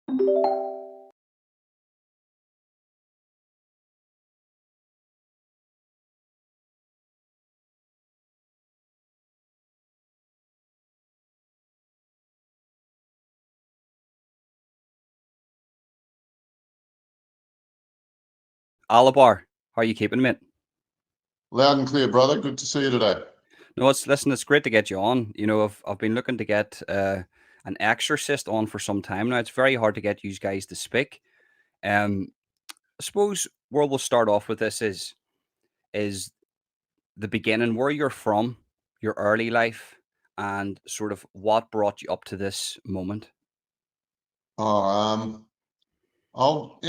Alobar, how are you keeping, mate? Loud and clear, brother. Good to see you today. No, it's great to get you on. I've been looking to get an exorcist on for some time now. It's very hard to get you guys to speak. Um, I suppose where we'll start off with this is the beginning, where you're from, your early life, and sort of what brought you up to this moment. Oh, I'll,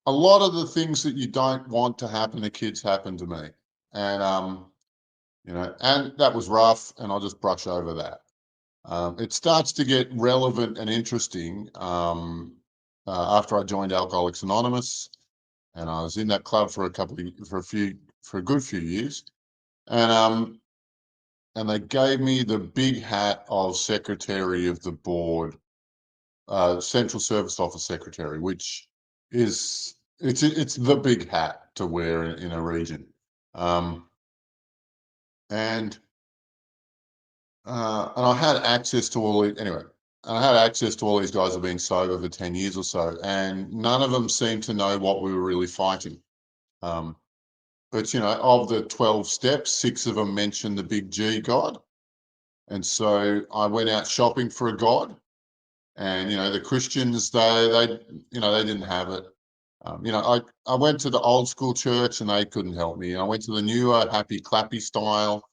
a lot of the things that you don't want to happen to kids happen to me. And, and that was rough, and I'll just brush over that. It starts to get relevant and interesting after I joined Alcoholics Anonymous, and I was in that club for a good few years. And they gave me the big hat of secretary of the board, Central Service Office Secretary, which it's the big hat to wear in a region, um, and and I had access to anyway. And I had access to all these guys that have been sober for 10 years or so, and none of them seemed to know what we were really fighting. Um, but of the 12 steps, 6 of them mentioned the big G God, and so I went out shopping for a God. And the Christians, they didn't have it. I went to the old school church and they couldn't help me. I went to the newer happy clappy style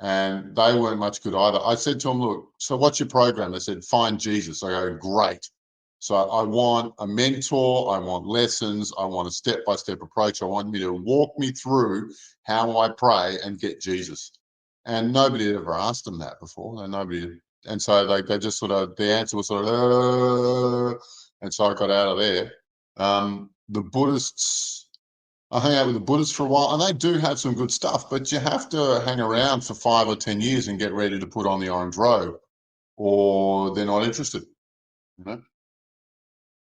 and they weren't much good either. I said to them, look, so what's your program? They said, find Jesus. I go, great. So I want a mentor, I want lessons, I want a step-by-step approach. I want you to walk me through how I pray and get Jesus. And nobody had ever asked them that before. And and so they just sort of, the answer was sort of, and so I got out of there. The Buddhists, I hang out with the Buddhists for a while, and they do have some good stuff, but you have to hang around for 5 or 10 years and get ready to put on the orange robe, or they're not interested.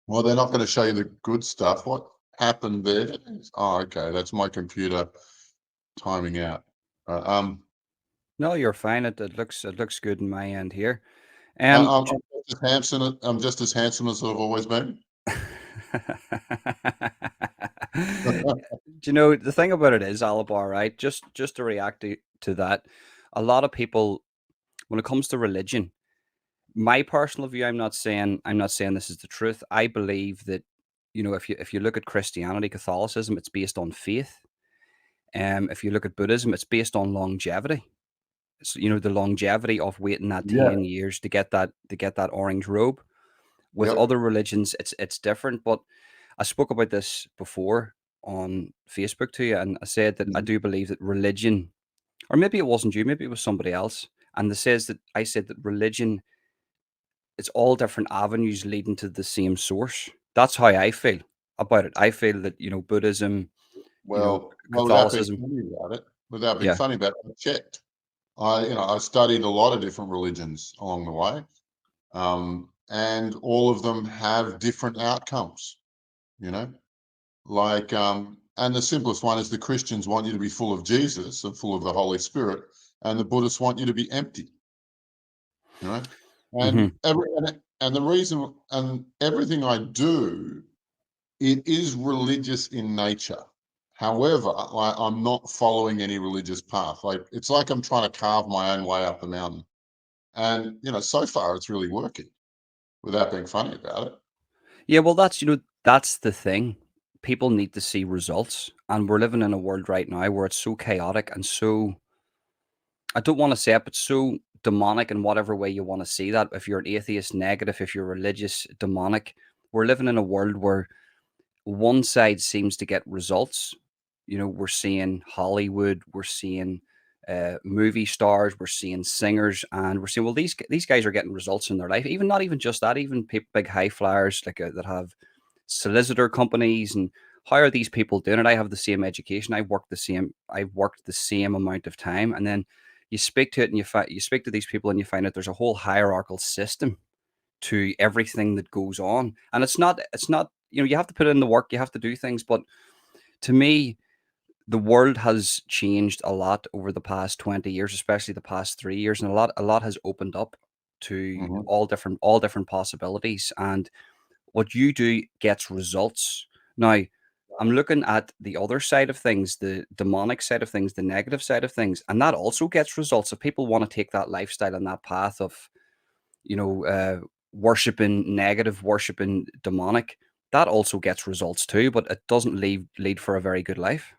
Well, they're not going to show you the good stuff. What happened there? Oh, okay, that's my computer timing out. No, you're fine. It looks good in my end here. I'm just as handsome. I'm just as handsome as I've always been. Do you know the thing about it is, Alobar, right? Just to react to that, a lot of people, when it comes to religion, my personal view, I'm not saying this is the truth. I believe that, if you look at Christianity, Catholicism, it's based on faith. If you look at Buddhism, it's based on longevity. So, the longevity of waiting that Yeah. 10 years to get that orange robe. With Yep. other religions, it's different. But I spoke about this before on Facebook to you, and I said that I do believe that religion, or maybe it wasn't you, maybe it was somebody else, and I said that religion, it's all different avenues leading to the same source. That's how I feel about it. I feel that, Buddhism, Without being Catholicism. funny about Yeah. I checked. I studied a lot of different religions along the way, and all of them have different outcomes. You know, and the simplest one is the Christians want you to be full of Jesus and full of the Holy Spirit, and the Buddhists want you to be empty. You know, Hmm. and the reason and everything I do, it is religious in nature. However, I'm not following any religious path. Like it's like I'm trying to carve my own way up the mountain. And so far it's really working without being funny about it. Yeah, well, that's the thing. People need to see results, and we're living in a world right now where it's so chaotic and so, I don't want to say it, but so demonic in whatever way you want to see that. If you're an atheist, negative. If you're religious, demonic. We're living in a world where one side seems to get results. We're seeing Hollywood, we're seeing movie stars, we're seeing singers, and we're seeing, well, these guys are getting results in their life. Even not even just that, even big high flyers like that have solicitor companies. And how are these people doing it? I have the same education. I've worked the same amount of time, and then you speak to it, and you speak to these people, and you find out there's a whole hierarchical system to everything that goes on. And it's not, you have to put in the work, you have to do things. But to me, the world has changed a lot over the past 20 years, especially the past 3 years, and a lot has opened up to Mhm. all different possibilities. And what you do gets results. Now, I'm looking at the other side of things, the demonic side of things, the negative side of things, and that also gets results. If people want to take that lifestyle and that path of, you know, uh, worshiping negative, worshiping demonic, that also gets results too, but it doesn't lead for a very good life.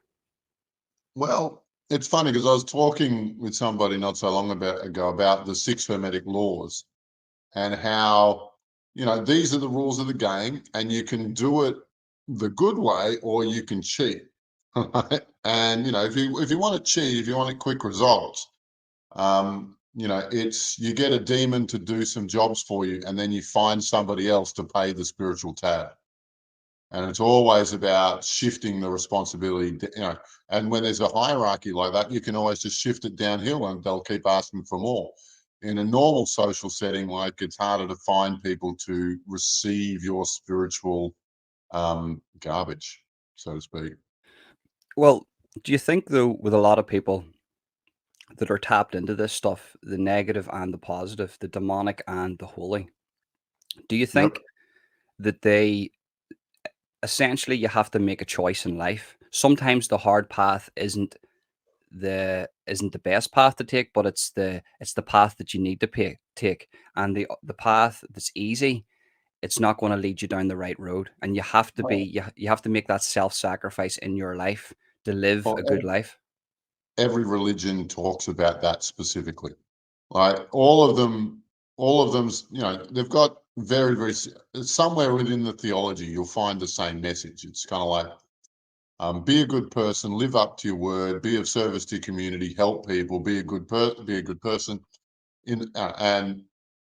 Well, it's funny because I was talking with somebody not so long ago about the six Hermetic laws and how, these are the rules of the game, and you can do it the good way or you can cheat. Right? And if you want to cheat, if you want quick results, it's you get a demon to do some jobs for you, and then you find somebody else to pay the spiritual tab. And it's always about shifting the responsibility, and when there's a hierarchy like that, you can always just shift it downhill and they'll keep asking for more. In a normal social setting, like, it's harder to find people to receive your spiritual garbage, so to speak. Well, do you think though, with a lot of people that are tapped into this stuff, the negative and the positive, the demonic and the holy, do you Yep. think that they essentially you have to make a choice in life? Sometimes the hard path isn't the best path to take, but it's the path that you need to take. And the path that's easy, it's not going to lead you down the right road. And you have to make that self-sacrifice in your life to live a good Well, life. every religion talks about that specifically. Like, all of them's, they've got very, very, somewhere within the theology, you'll find the same message. It's kind of like, be a good person, live up to your word, be of service to your community, help people, be a good person. And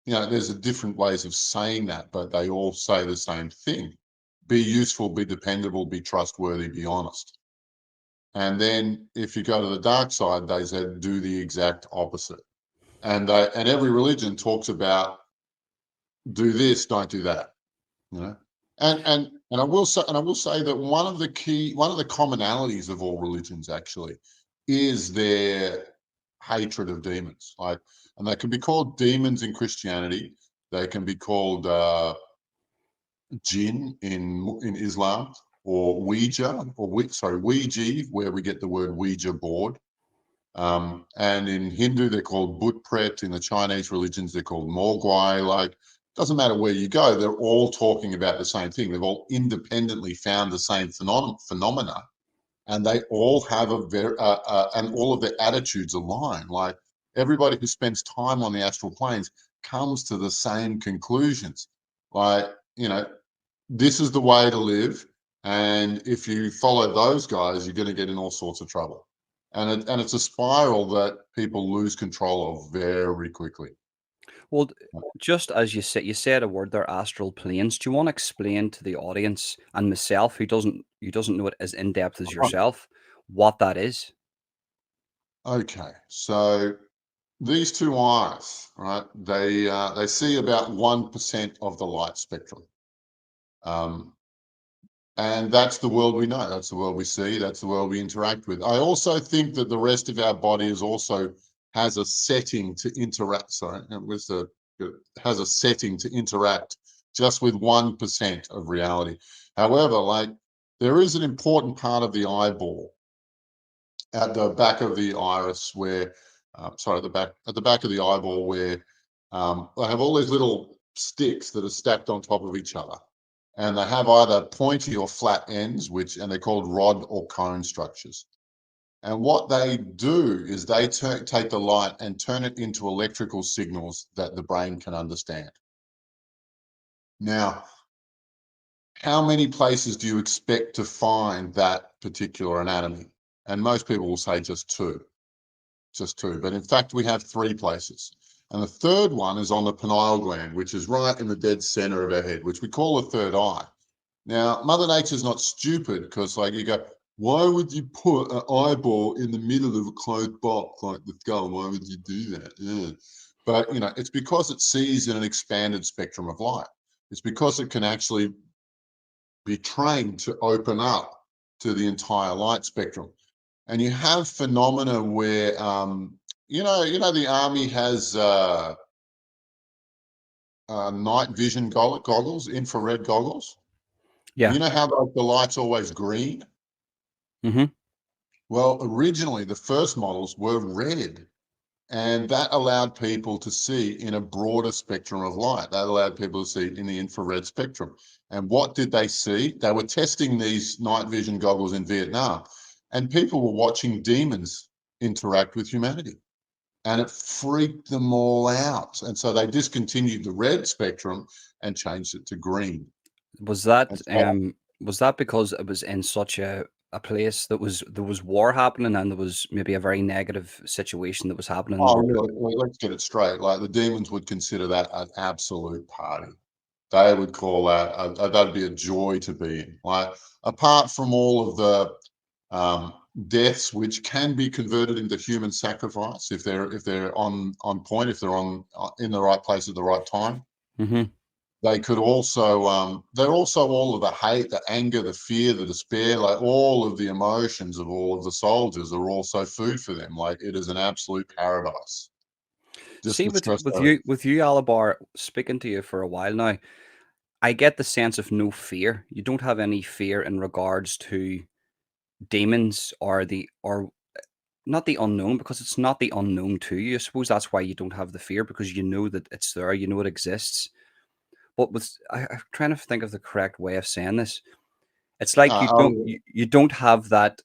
there's a different ways of saying that, but they all say the same thing: be useful, be dependable, be trustworthy, be honest. And then if you go to the dark side, they said do the exact opposite. And every religion talks about do this, don't do that. You know, and I will say that one of the commonalities of all religions actually is their hatred of demons. Like, and they can be called demons in Christianity. They can be called jinn in Islam, or Ouija, Ouija, where we get the word Ouija board. And in Hindu, they're called Butpret. In the Chinese religions, they're called Mogwai. Like, doesn't matter where you go, they're all talking about the same thing. They've all independently found the same phenomena, and they all have and all of their attitudes align. Like, everybody who spends time on the astral planes comes to the same conclusions. Like, this is the way to live, and if you follow those guys, you're going to get in all sorts of trouble. And it's a spiral that people lose control of very quickly. Well, just as you said a word there, astral planes. Do you want to explain to the audience and myself, who doesn't know it as in depth as yourself, what that is? Okay, so these two eyes, right? They see about 1% of the light spectrum, um, and that's the world we know. That's the world we see. That's the world we interact with. I also think that the rest of our body is also has a setting to interact. Sorry, has a setting to interact just with 1% of reality. However, like, there is an important part of the eyeball at the back of the iris where, sorry, at the back of the eyeball where they have all these little sticks that are stacked on top of each other, and they have either pointy or flat ends, and they're called rod or cone structures. And what they do is they take the light and turn it into electrical signals that the brain can understand. Now, how many places do you expect to find that particular anatomy? And most people will say just two. But in fact, we have three places. And the third one is on the pineal gland, which is right in the dead center of our head, which we call the third eye. Now, Mother Nature's not stupid, because, like, you go, why would you put an eyeball in the middle of a closed box like the skull? Why would you do that? Yeah. But it's because it sees in an expanded spectrum of light. It's because it can actually be trained to open up to the entire light spectrum. And you have phenomena where the army has night vision goggles, infrared goggles. And Yeah. you know how the light's always green? Hmm. Well, originally the first models were red, and that allowed people to see in a broader spectrum of light. That allowed people to see in the infrared spectrum. And what did they see? They were testing these night vision goggles in Vietnam, and people were watching demons interact with humanity. And it freaked them all out. And so they discontinued the red spectrum and changed it to green. Was And that so, was that because it was in such a place that there was war happening and there was maybe a very negative situation that was happening in the oh, world? really? Well, let's get it straight. Like the demons would consider that an absolute party. They would call that that'd be a joy to be in. Like apart from all of the deaths, which can be converted into human sacrifice if they're on point, if they're on in the right place at the right time. Hmm. They could also they're also all of the hate, the anger, the fear, the despair, like all of the emotions of all of the soldiers are also food for them. Like it is an absolute paradise. Just See, the stress with you, Alabar, speaking to you for a while now, I get the sense of no fear. You don't have any fear in regards to demons or not the unknown, because it's not the unknown to you. I suppose that's why you don't have the fear, because you know that it's there, you know it exists. But I'm trying to think of the correct way of saying this. It's like uh, you don't have that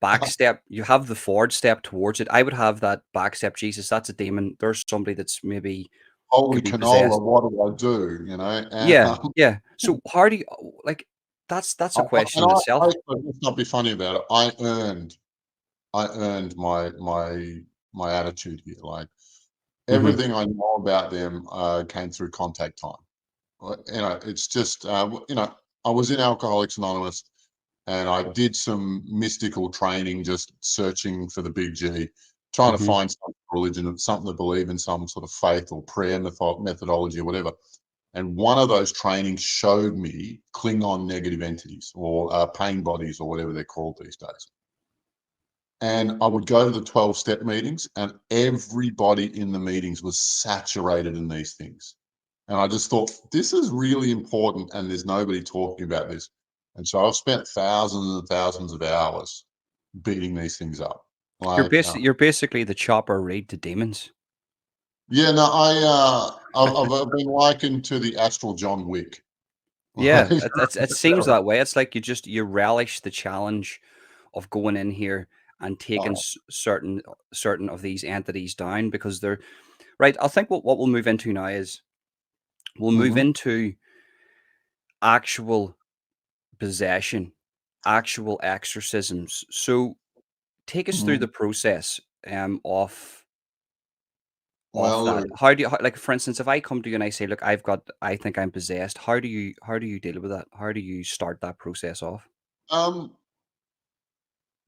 back step. You have the forward step towards it. I would have that back step. Jesus, that's a demon. There's somebody that's maybe holy could be canola, possessed. what do I do? And Yeah, yeah. So how do you like? That's a question in itself. let's not be funny about it. I earned my attitude here. Like Hmm. everything I know about them came through contact time. It's just I was in Alcoholics Anonymous, and I did some mystical training, just searching for the big G, trying to Hmm. find some religion, something to believe in, some sort of faith or prayer methodology or whatever. And one of those trainings showed me Klingon negative entities or pain bodies or whatever they're called these days. And I would go to the 12-step meetings, and everybody in the meetings was saturated in these things. And I just thought, this is really important, and there's nobody talking about this. And so I've spent thousands and thousands of hours beating these things up. Like, You're basically the chopper read to demons. yeah, no, I've been likened to the Astral John Wick. Yeah, Like, it seems that way. It's like you relish the challenge of going in here and taking oh, certain of these entities down, because they're right. I think what we'll move into now is we'll move mhm, into actual possession, actual exorcisms. So take us through the mhm. process of Well, that. look, How do you like, for instance, if I come to you and I say, look, I think I'm possessed. How do you deal with that? How do you start that process off? um,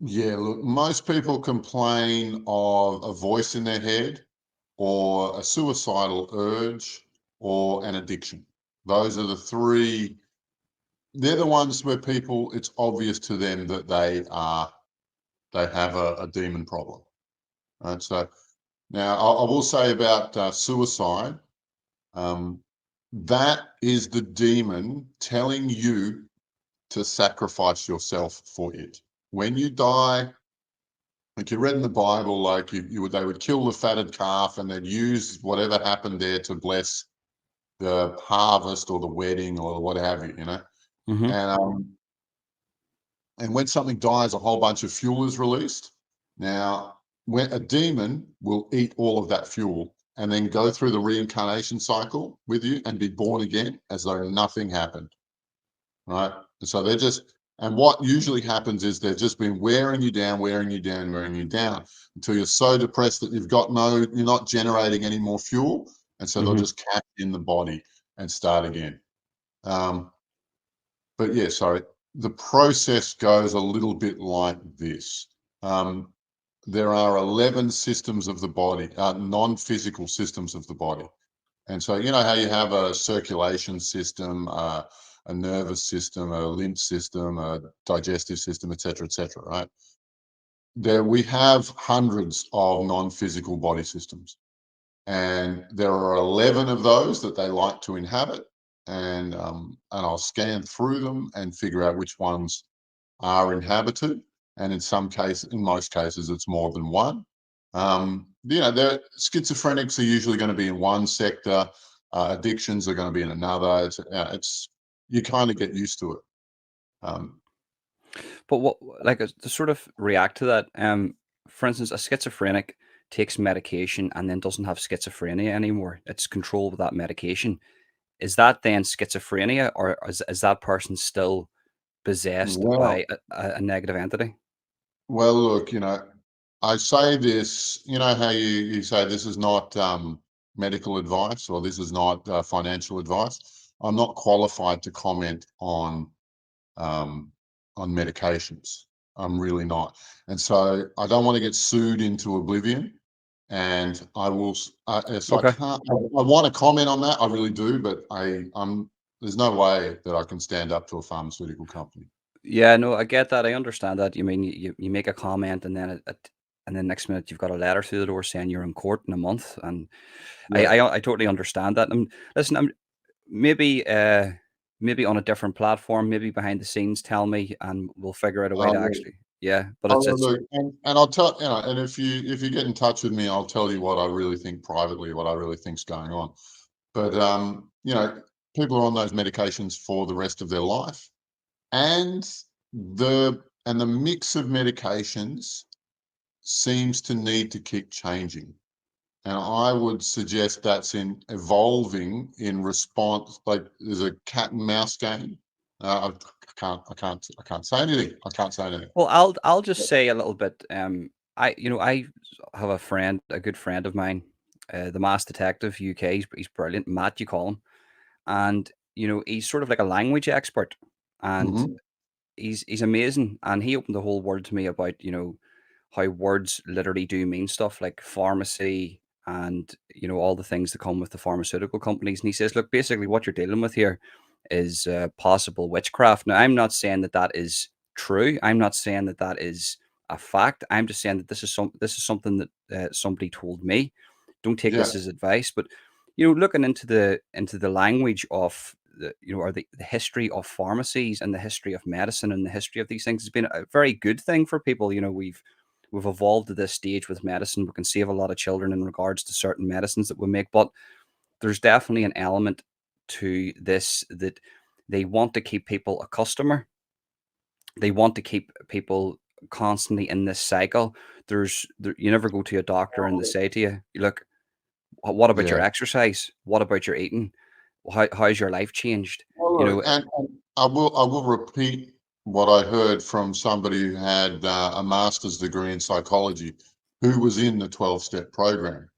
yeah, look, most people complain of a voice in their head or a suicidal urge or an addiction. Those are the three. They're the ones where people, it's obvious to them that they have a demon problem. Right. So now I will say about suicide. Um, that is the demon telling you to sacrifice yourself for it. When you die, like you read in the Bible, like they would kill the fatted calf and they'd use whatever happened there to bless the harvest or the wedding or what have you, Hmm. And and when something dies, a whole bunch of fuel is released. Now, when a demon will eat all of that fuel and then go through the reincarnation cycle with you and be born again as though nothing happened. Right. And so they're just, and what usually happens is they've just been wearing you down, wearing you down, wearing you down until you're so depressed that you're not generating any more fuel. And so they'll Hmm. just catch in the body and start again. Um, but yeah, sorry. The process goes a little bit like this. Um, there are 11 systems of the body, non-physical systems of the body. And so, you know how you have a circulation system, a nervous system, a lymph system, a digestive system, et cetera, right? There we have hundreds of non-physical body systems. And there are 11 of those that they like to inhabit. And I'll scan through them and figure out which ones are inhabited. And in most cases, it's more than one. You know, schizophrenics are usually going to be in one sector. Addictions are going to be in another. You kind of get used to it. Um, But what, like, to sort of react to that, for instance, a schizophrenic takes medication and then doesn't have schizophrenia anymore. It's controlled with that medication. Is that then schizophrenia, or is that person still possessed well, by a negative entity? well, look, you know, I say this, you know how you say this is not medical advice or this is not financial advice. I'm not qualified to comment um, on medications. I'm really not, and so I don't want to get sued into oblivion. And I will. So I Okay. can't. I want to comment on that. I really do, but I'm. There's no way that I can stand up to a pharmaceutical company. Yeah, no, I get that. I understand that. You mean you make a comment and then and then next minute you've got a letter through the door saying you're in court in a month, and Yeah. I totally understand that. And listen, maybe maybe on a different platform, maybe behind the scenes, tell me, and we'll figure out a way to actually. Yeah, but Oh, it's look, and I'll tell you know, and if you get in touch with me, I'll tell you what I really think privately, what I really think's going on. But you know, people are on those medications for the rest of their life, and the mix of medications seems to need to keep changing. And I would suggest that's in evolving in response, like there's a cat and mouse game. I can't say anything. I can't say anything. well, I'll just say a little bit. I have a friend, a good friend of mine, the Mass Detective UK. He's brilliant, Matt. You call him, and he's sort of like a language expert, and Hmm. he's amazing, and he opened the whole world to me about how words literally do mean stuff like pharmacy and all the things that come with the pharmaceutical companies. And he says, look, basically what you're dealing with here is possible witchcraft. Now, I'm not saying that that is true. I'm not saying that that is a fact. I'm just saying that this is something that somebody told me. Don't take Yeah. this as advice, but looking into the language of or the history of pharmacies and the history of medicine and the history of these things has been a very good thing for people. We've evolved to this stage with medicine. We can save a lot of children in regards to certain medicines that we make, but there's definitely an element to this that they want to keep people a customer. They want to keep people constantly in this cycle. You never go to a doctor and they say to you, look, what about your Yeah. exercise? What about your eating? How's your life changed? Well, You look, know, and I will repeat what I heard from somebody who had a master's degree in psychology, who was in the 12-step program.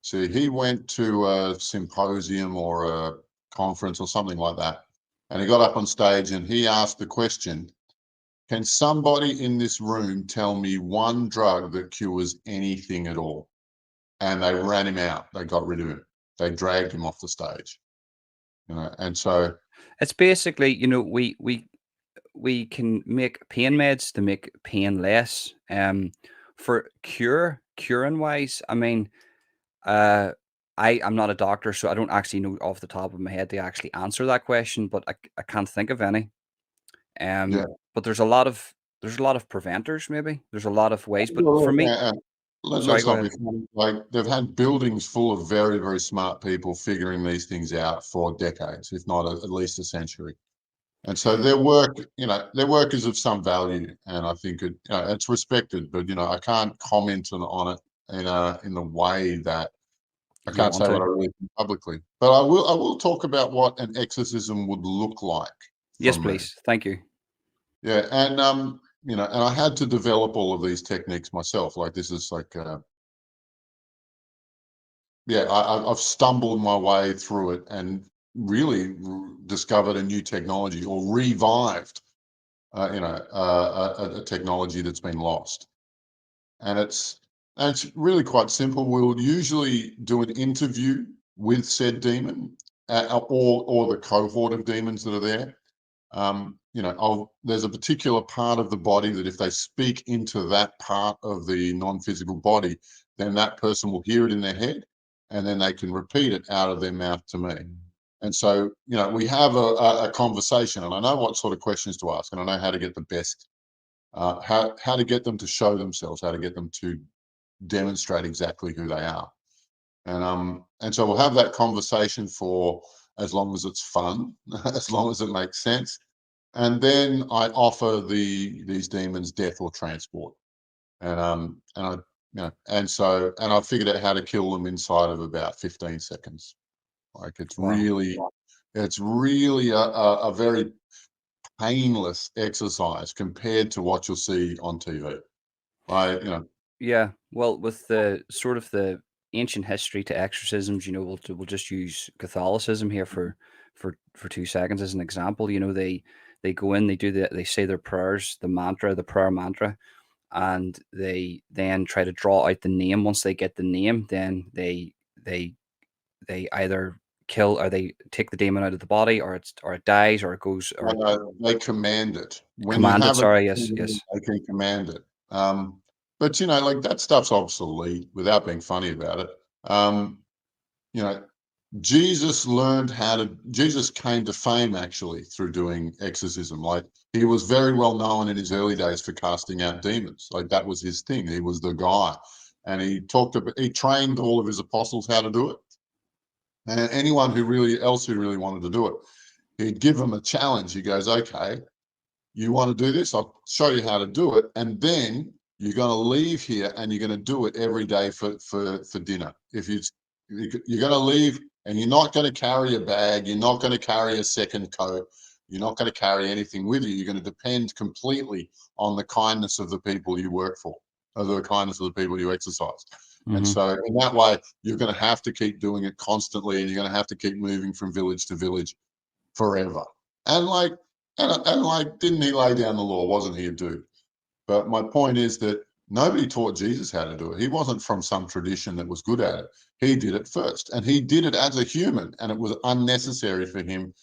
So he went to a symposium or a conference or something like that, and he got up on stage and he asked the question, "Can somebody in this room tell me one drug that cures anything at all?" And they ran him out. They got rid of him. They dragged him off the stage. And so it's basically, we can make pain meds to make pain less. For curing wise, I mean, uh, I'm not a doctor, so I don't actually know off the top of my head to actually answer that question, but I can't think of any. yeah. But there's a lot of preventers, maybe. There's a lot of ways, but Well, for look, me, sorry, let's go not be ahead. funny. Like they've had buildings full of very, very smart people figuring these things out for decades, if not at least a century. And so their work is of some value, and I think it's respected. But I can't comment on it in the way that I You can't want say what to? I really think publicly. But I will talk about what an exorcism would look like Yes, from me. please. Thank you. Yeah, and I had to develop all of these techniques myself. Like this is like yeah, I've stumbled my way through it and really discovered a new technology or revived, a technology that's been lost. and it's really quite simple. We'll usually do an interview with said demon, or the cohort of demons that are there. There's a particular part of the body that if they speak into that part of the non-physical body, then that person will hear it in their head, and then they can repeat it out of their mouth to me. And so, we have a conversation, and I know what sort of questions to ask, and I know how to get the best, how to get them to show themselves, how to get them to demonstrate exactly who they are. And so we'll have that conversation for as long as it's fun, as long as it makes sense. And then I offer these demons death or transport. And I figured out how to kill them inside of about 15 seconds. Like Wow. it's really a very painless exercise compared to what you'll see on TV. I, you know, Yeah. Well, with the sort of the ancient history to exorcisms, we'll just use Catholicism here for 2 seconds as an example. They go in, they say their prayers, the prayer mantra, and they then try to draw out the name. Once they get the name, then they either kill, or they take the demon out of the body, or it dies, or it goes, or they command it. When you commanded. have a Sorry, yes, demon, yes. they can command it. But like that stuff's obsolete without being funny about it. You know, Jesus came to fame actually through doing exorcism. Like he was very well known in his early days for casting out demons. Like that was his thing. He was the guy. And he trained all of his apostles how to do it. And anyone who really wanted to do it, he'd give them a challenge. He goes, okay, you want to do this? I'll show you how to do it. And then you're going to leave here and you're going to do it every day for dinner. You're going to leave and you're not going to carry a bag. You're not going to carry a second coat. You're not going to carry anything with you. You're going to depend completely on the kindness of the people you work for, or the kindness of the people you exercise. And Hmm. so in that way, you're going to have to keep doing it constantly, and you're going to have to keep moving from village to village forever. And like, didn't he lay down the law? Wasn't he a dude? But my point is that nobody taught Jesus how to do it. He wasn't from some tradition that was good at it. He did it first, and he did it as a human, and it was unnecessary for him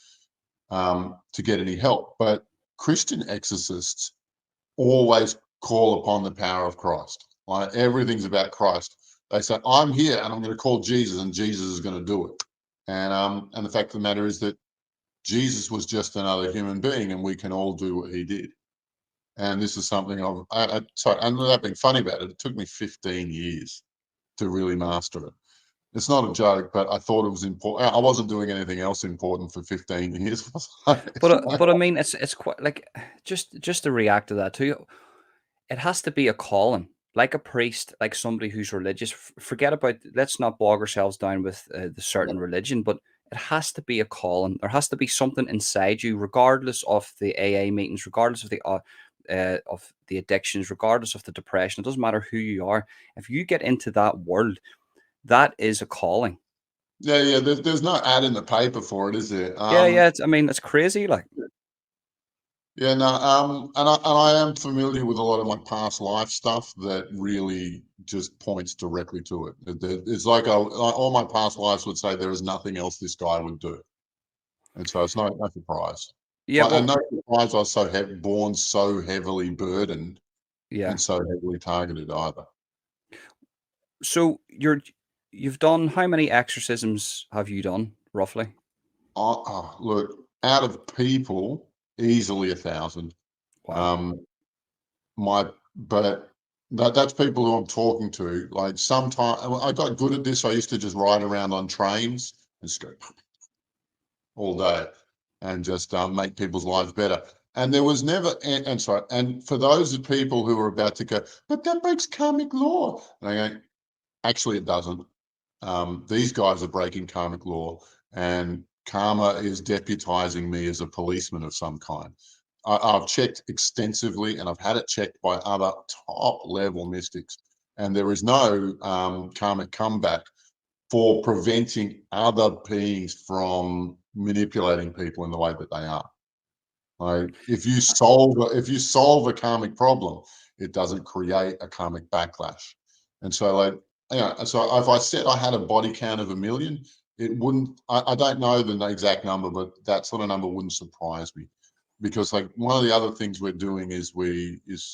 to get any help. But Christian exorcists always call upon the power of Christ. Like everything's about Christ. They say, "I'm here, and I'm going to call Jesus, and Jesus is going to do it." And the fact of the matter is that Jesus was just another human being, and we can all do what he did. And this is something sorry, and without being funny about it, it took me 15 years to really master it. It's not a joke, but I thought it was important. I wasn't doing anything else important for 15 years. But I mean, it's quite like, just to react to that too. It has to be a calling, like a priest, like somebody who's religious. Forget about, let's not bog ourselves down with the certain religion, but it has to be a calling. There has to be something inside you, regardless of the AA meetings, regardless of the addictions, regardless of the depression. It doesn't matter who you are. If you get into that world, that is a calling. Yeah. There's no ad in the paper for it, is there? Yeah, yeah. I mean, it's crazy. Like, Yeah, no, and I am familiar with a lot of my past life stuff that really just points directly to it. It's like all my past lives would say there is nothing else this guy would do, and so it's no surprise. yeah, Like, and well, no surprise I was born so heavily burdened yeah. and so heavily targeted either. So you've done, how many exorcisms have you done roughly? Look, out of people, easily 1,000. Wow. Um, but that's people who I'm talking to. Like sometimes I got good at this. I used to just ride around on trains and just go all day and just make people's lives better. And there was never, and sorry, and for those of people who are about to go, but that breaks karmic law. And I go, actually, it doesn't. These guys are breaking karmic law, and karma is deputizing me as a policeman of some kind. I've checked extensively, and I've had it checked by other top level mystics, and there is no karmic comeback for preventing other beings from manipulating people in the way that they are. Like if you solve a karmic problem, it doesn't create a karmic backlash. And so, like, so if I said I had a body count of 1,000,000, it wouldn't. I don't know the exact number, but that sort of number wouldn't surprise me, because like one of the other things we're doing is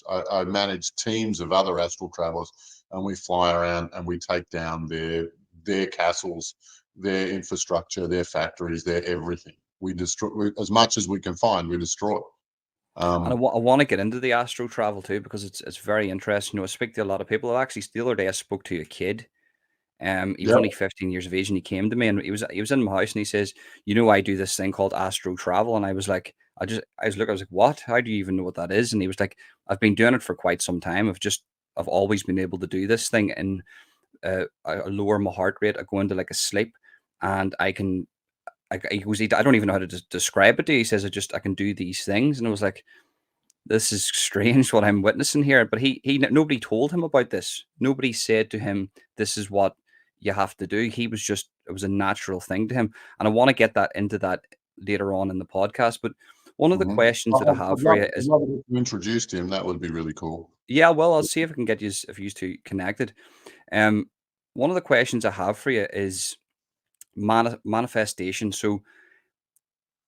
I manage teams of other astral travelers, and we fly around and we take down their castles, their infrastructure, their factories, their everything. We destroy as much as we can find. We destroy. And I want to get into the astral travel too, because it's very interesting. I speak to a lot of people. Actually, the other day I spoke to a kid. He was Yeah. only 15 years of age, and he came to me, and he was in my house, and he says, I do this thing called astral travel." And I was like, I was like, "What? How do you even know what that is?" And he was like, "I've been doing it for quite some time. I've always been able to do this thing, and I lower my heart rate. I go into like a sleep, and I can." He goes, "I don't even know how to describe it to you." He says, I can do these things." And I was like, "This is strange what I'm witnessing here." But nobody told him about this. Nobody said to him, "This is what you have to do." It was a natural thing to him. And I want to get that into that later on in the podcast. But one of the Mhm. questions that I have for you I'd is, love it if you introduced him. That would be really cool. yeah, well, I'll see if I can get you, if you two connected. Um, one of the questions I have for you is manifestation. So,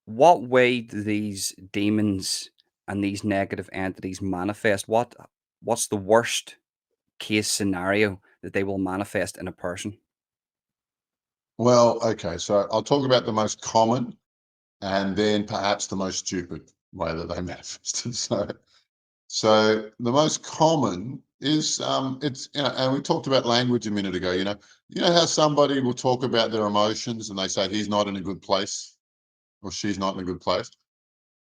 what way do these demons and these negative entities manifest? What's the worst case scenario that they will manifest in a person? Well, okay, so I'll talk about the most common and then perhaps the most stupid way that they manifested. So the most common is it's and we talked about language a minute ago. You know how somebody will talk about their emotions and they say he's not in a good place or she's not in a good place.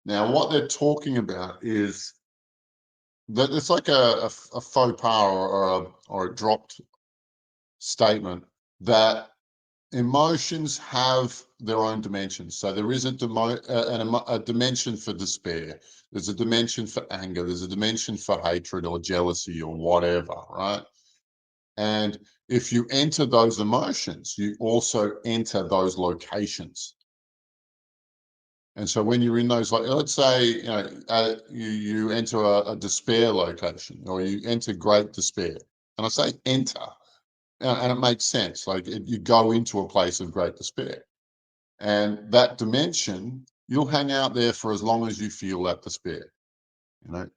Now, what they're talking about is that it's like a faux pas or a dropped statement that emotions have their own dimensions. So there is a dimension for despair. There's a dimension for anger. There's a dimension for hatred or jealousy or whatever, right? And if you enter those emotions, you also enter those locations. And so when you're in those, like, let's say, you enter a despair location, or you enter great despair. And I say enter, and it makes sense. Like you go into a place of great despair. And that dimension, you'll hang out there for as long as you feel that despair.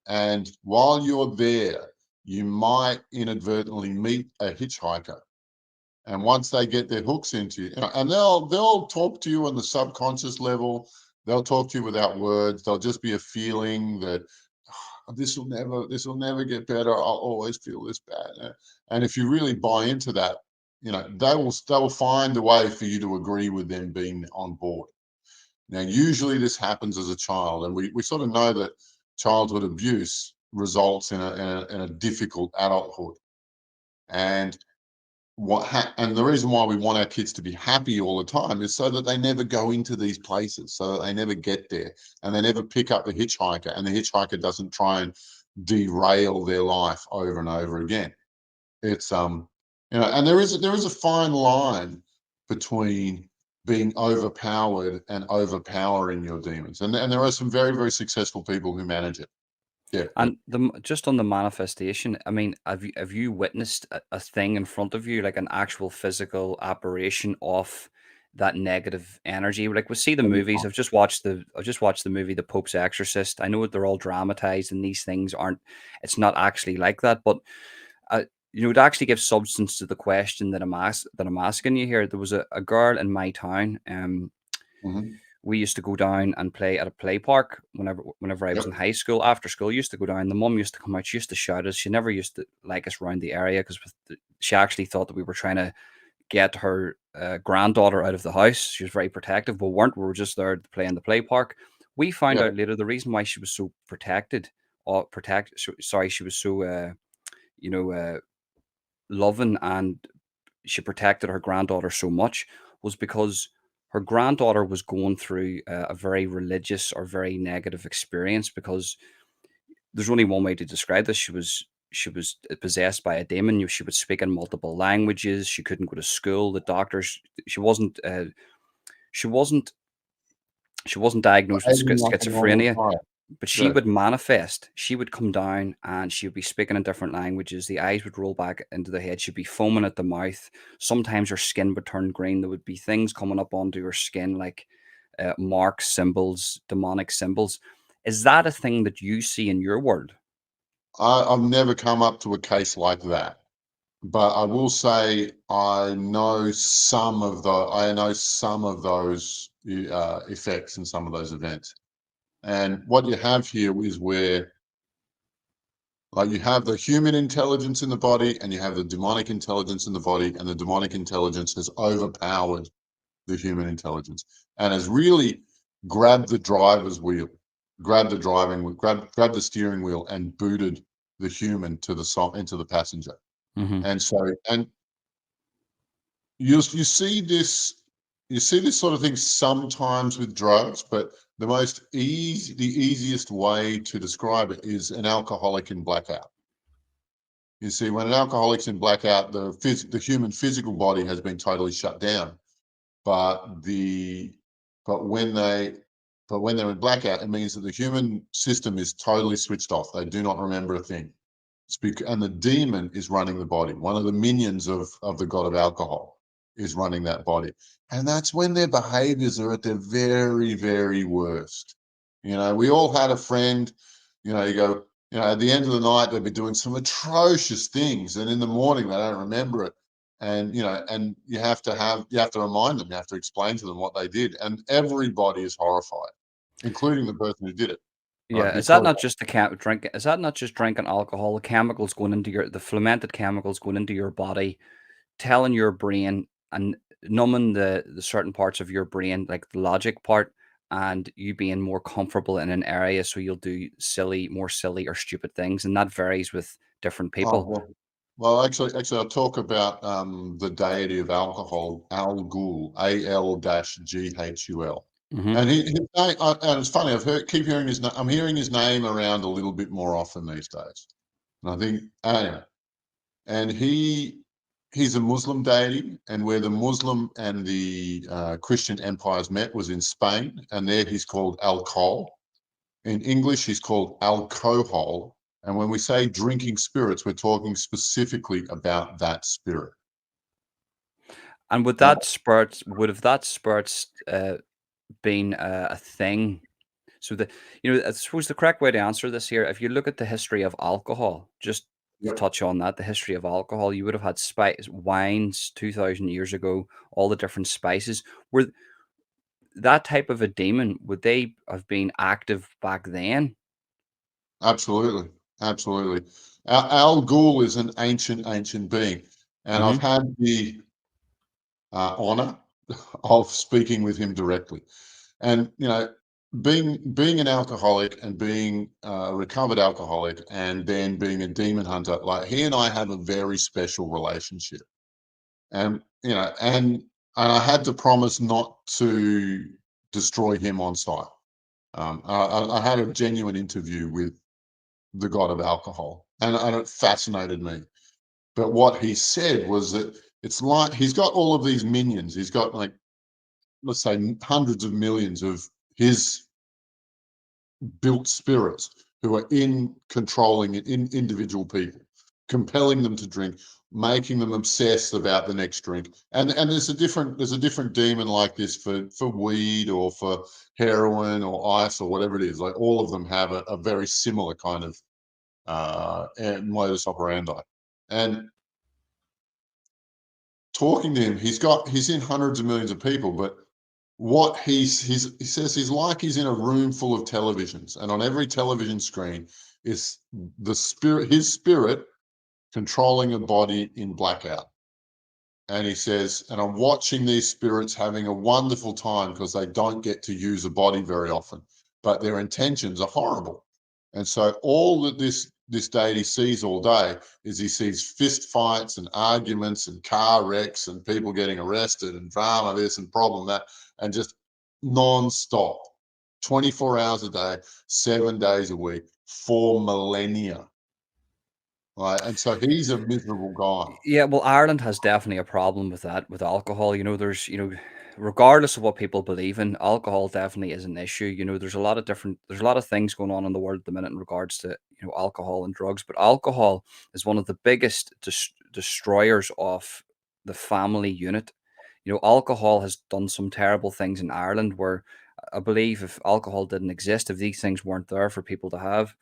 And while you're there, you might inadvertently meet a hitchhiker. And once they get their hooks into you, and they'll talk to you on the subconscious level. They'll talk to you without words. They'll just be a feeling that, "Oh, this will never get better. I'll always feel this bad." And if you really buy into that, they will find a way for you to agree with them being on board. Now, usually this happens as a child, and we sort of know that childhood abuse results in a difficult adulthood. And and the reason why we want our kids to be happy all the time is so that they never go into these places, so that they never get there, and they never pick up the hitchhiker, and the hitchhiker doesn't try and derail their life over and over again. It's and there is a fine line between being overpowered and overpowering your demons, and there are some very, very successful people who manage it. Yeah. And just on the manifestation, I mean, have you witnessed a thing in front of you, like an actual physical apparition of that negative energy? Like we see the movies. I've just watched the movie The Pope's Exorcist. I know that they're all dramatized, and these things aren't. It's not actually like that, but uh, to actually give substance to the question that I'm asking you here. There was a girl in my town. Mhm. We used to go down and play at a play park whenever I was in Yep. high school. After school, used to go down. The mum used to come out. She used to shout us. She never used to like us around the area, because she actually thought that we were trying to get her granddaughter out of the house. She was very protective, but weren't. We were just there to play in the play park. We found Yeah. out later the reason why she was so protected, or sorry, she was so you know uh, loving, and she protected her granddaughter so much, was because her granddaughter was going through a very religious or very negative experience. Because there's only one way to describe this. She was possessed by a demon. She would speak in multiple languages. She couldn't go to school. The doctors. She wasn't. She wasn't. She wasn't diagnosed with Behaving like a normal schizophrenia. child. But she Good. would manifest. She would come down and she would be speaking in different languages. The eyes would roll back into the head. She'd be foaming at the mouth. Sometimes her skin would turn green. There would be things coming up onto her skin like marks, symbols, demonic symbols. Is that a thing that you see in your world? I've never come up to a case like that, but I will say I know some of those effects and some of those events. And what you have here is where, like, you have the human intelligence in the body and you have the demonic intelligence in the body, and the demonic intelligence has overpowered the human intelligence and has really grabbed the driver's wheel, grabbed the driving wheel, grabbed the steering wheel and booted the human to into the passenger. Hmm. And so, and you see this sort of thing sometimes with drugs, but the easiest way to describe it is an alcoholic in blackout. You see, when an alcoholic's in blackout, the human physical body has been totally shut down, but the but when they but when they're in blackout, it means that the human system is totally switched off. They do not remember a thing. And the demon is running the body. One of the minions of the god of alcohol is running that body. And that's when their behaviors are at their very, very worst. We all had a friend, you go, at the end of the night, they'd be doing some atrocious things. And in the morning, they don't remember it. And, and you have to remind them, you have to explain to them what they did. And everybody is horrified, including the person who did it. Right. Yeah, is that Because not just the drink? Is that not just drinking alcohol? The chemicals going into the fermented chemicals going into your body, telling your brain and numbing the certain parts of your brain, like the logic part, and you being more comfortable in an area, so you'll do more silly or stupid things, and that varies with different Oh, people. actually, I'll talk about the deity of alcohol, Al Ghul, Al-Ghul, Hmm. and and it's funny. Keep hearing his name. I'm hearing his name around a little bit more often these days. And I think anyway, and he's a Muslim deity, and where the Muslim and the Christian empires met was in Spain, and there he's called Alcohol. In English, he's called alcohol. And when we say drinking spirits, we're talking specifically about that spirit. And would have that spirit been a thing? So I suppose the correct way to answer this here, if you look at the history of alcohol, just to Yep. touch on that, the history of alcohol, you would have had wines 2,000 years ago, all the different spices. Were that type of a demon, would they have been active back then? Absolutely. Absolutely. Al Ghul is an ancient being. And I've Hmm. had the honor of speaking with him directly. And, being an alcoholic and being a recovered alcoholic and then being a demon hunter, like he and I have a very special relationship. And and I had to promise not to destroy him on site. I had a genuine interview with the god of alcohol, and it fascinated me. But what he said was that it's like he's got all of these minions. He's got, like, let's say, hundreds of millions of his built spirits who are in controlling it in individual people, compelling them to drink, making them obsessed about the next drink. And there's a different demon like this for weed or for heroin or ice or whatever it is. Like, all of them have a very similar kind of modus operandi. And talking to him, he's in hundreds of millions of people, but he says he's in a room full of televisions, and on every television screen is his spirit controlling a body in blackout. And he says, and I'm watching these spirits having a wonderful time because they don't get to use a body very often, but their intentions are horrible. And so all that this deity sees all day is he sees fist fights and arguments and car wrecks and people getting arrested and drama this and problem that, and just non-stop, 24 hours a day, 7 days a week for millennia. Right. And so he's a miserable guy. Yeah, well, Ireland has definitely a problem with that, with alcohol. There's, regardless of what people believe in, alcohol definitely is an issue. There's a lot of there's a lot of things going on in the world at the minute in regards to alcohol and drugs, but alcohol is one of the biggest destroyers of the family unit. Alcohol has done some terrible things in Ireland where I believe if alcohol didn't exist, if these things weren't there for people to have,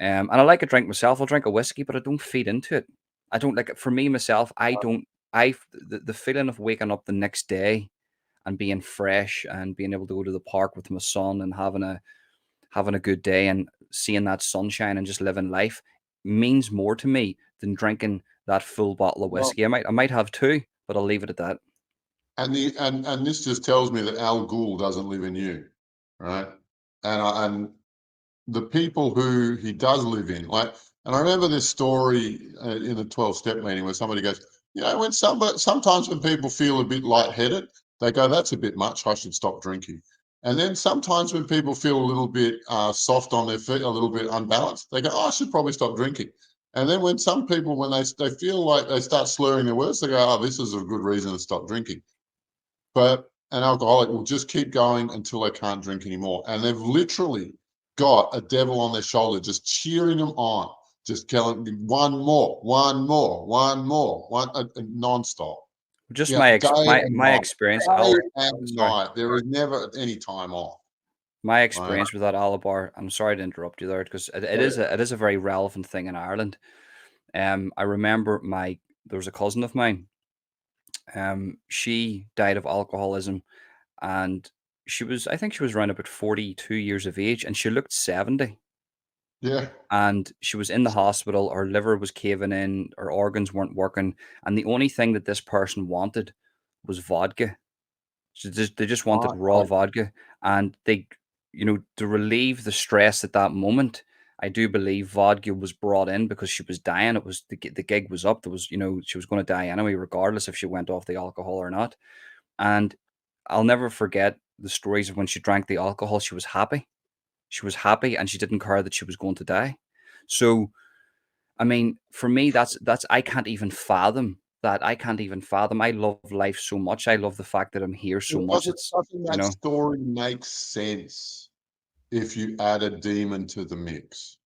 and I like a drink myself. I'll drink a whiskey, but I don't feed into it. I don't like it. For me myself, I don't. The feeling of waking up the next day and being fresh and being able to go to the park with my son and having a good day and seeing that sunshine and just living life means more to me than drinking that full bottle of Well, whiskey. I might have two, but I'll leave it at that. and this just tells me that Al Ghul doesn't live in you, right? And the people who he does live in, like, and I remember this story in a 12-step meeting where somebody goes, when sometimes when people feel a bit lightheaded, they go, that's a bit much, I should stop drinking. And then sometimes when people feel a little bit soft on their feet, a little bit unbalanced, they go, oh, I should probably stop drinking. And then when some people, when they feel like they start slurring their words, they go, oh, this is a good reason to stop drinking. But an alcoholic will just keep going until they can't drink anymore. And they've literally got a devil on their shoulder just cheering them on, just telling them one more, one more, one more, nonstop. Just Yeah, my day and my night, experience. day and Sorry. night. There is never any time off. My Right? experience with that Alobar. I'm sorry to interrupt you there because it is a very relevant thing in Ireland. I remember there was a cousin of mine. She died of alcoholism, and I think she was around about 42 years of age, and she looked 70. Yeah. And she was in the hospital. Her liver was caving in. Her organs weren't working, and the only thing that this person wanted was vodka. They just wanted raw I, vodka, and to relieve the stress at that moment. I do believe vodka was brought in because she was dying. It was the gig was up. There was, she was going to die anyway, regardless if she went off the alcohol or not. And I'll never forget the stories of when she drank the alcohol. She was happy. She was happy, and she didn't care that she was going to die. So, I mean, for me, that's I can't even fathom that. I can't even fathom. I love life so much. I love the fact that I'm here so Well, much. It's doesn't you that know. story make sense if you add a demon to the mix?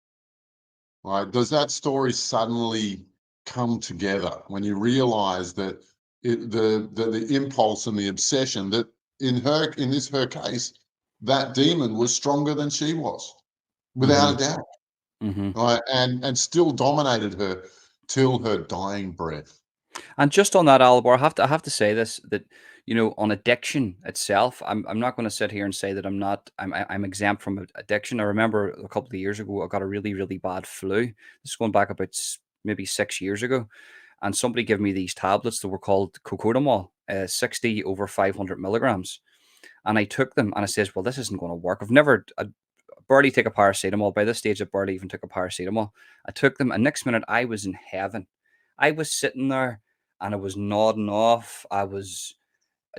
Right? Does that story suddenly come together when you realize that the impulse and the obsession that in her case, that demon was stronger than she was, without Hmm. a doubt, Hmm. right? And still dominated her till her dying breath. And just on that, Alobar, I have to say this, that on addiction itself, I'm not going to sit here and say that I'm exempt from addiction. I remember a couple of years ago, I got a really really bad flu. This is going back about maybe 6 years ago, and somebody gave me these tablets that were called cocodamol, 60 over 500 milligrams, and I took them, and I says, well, this isn't going to work. I barely take a paracetamol. By this stage, I barely even took a paracetamol. I took them, and next minute, I was in heaven. I was sitting there, and I was nodding off. I was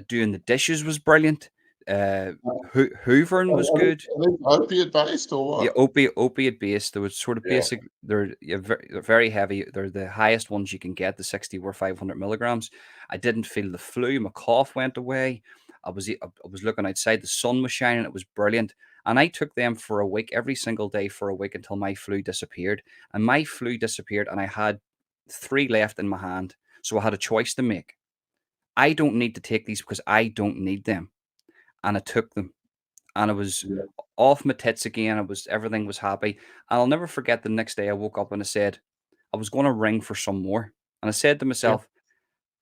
doing the dishes was brilliant. Uh, Hoovering was good. Are they opiate based or Yeah, what? opiate based. They were sort of Yeah. basic. They're very heavy. They're the highest ones you can get. The 60 were 500 milligrams. I didn't feel the flu. My cough went away. I was looking outside. The sun was shining. It was brilliant. And I took them for a week, every single day for a week until my flu disappeared. And my flu disappeared, and I had three left in my hand. So I had a choice to make. I don't need to take these because I don't need them. And I took them, and I was Yeah. off my tits again. Everything was happy. And I'll never forget the next day I woke up and I said, I was going to ring for some more. And I said to Yeah. myself,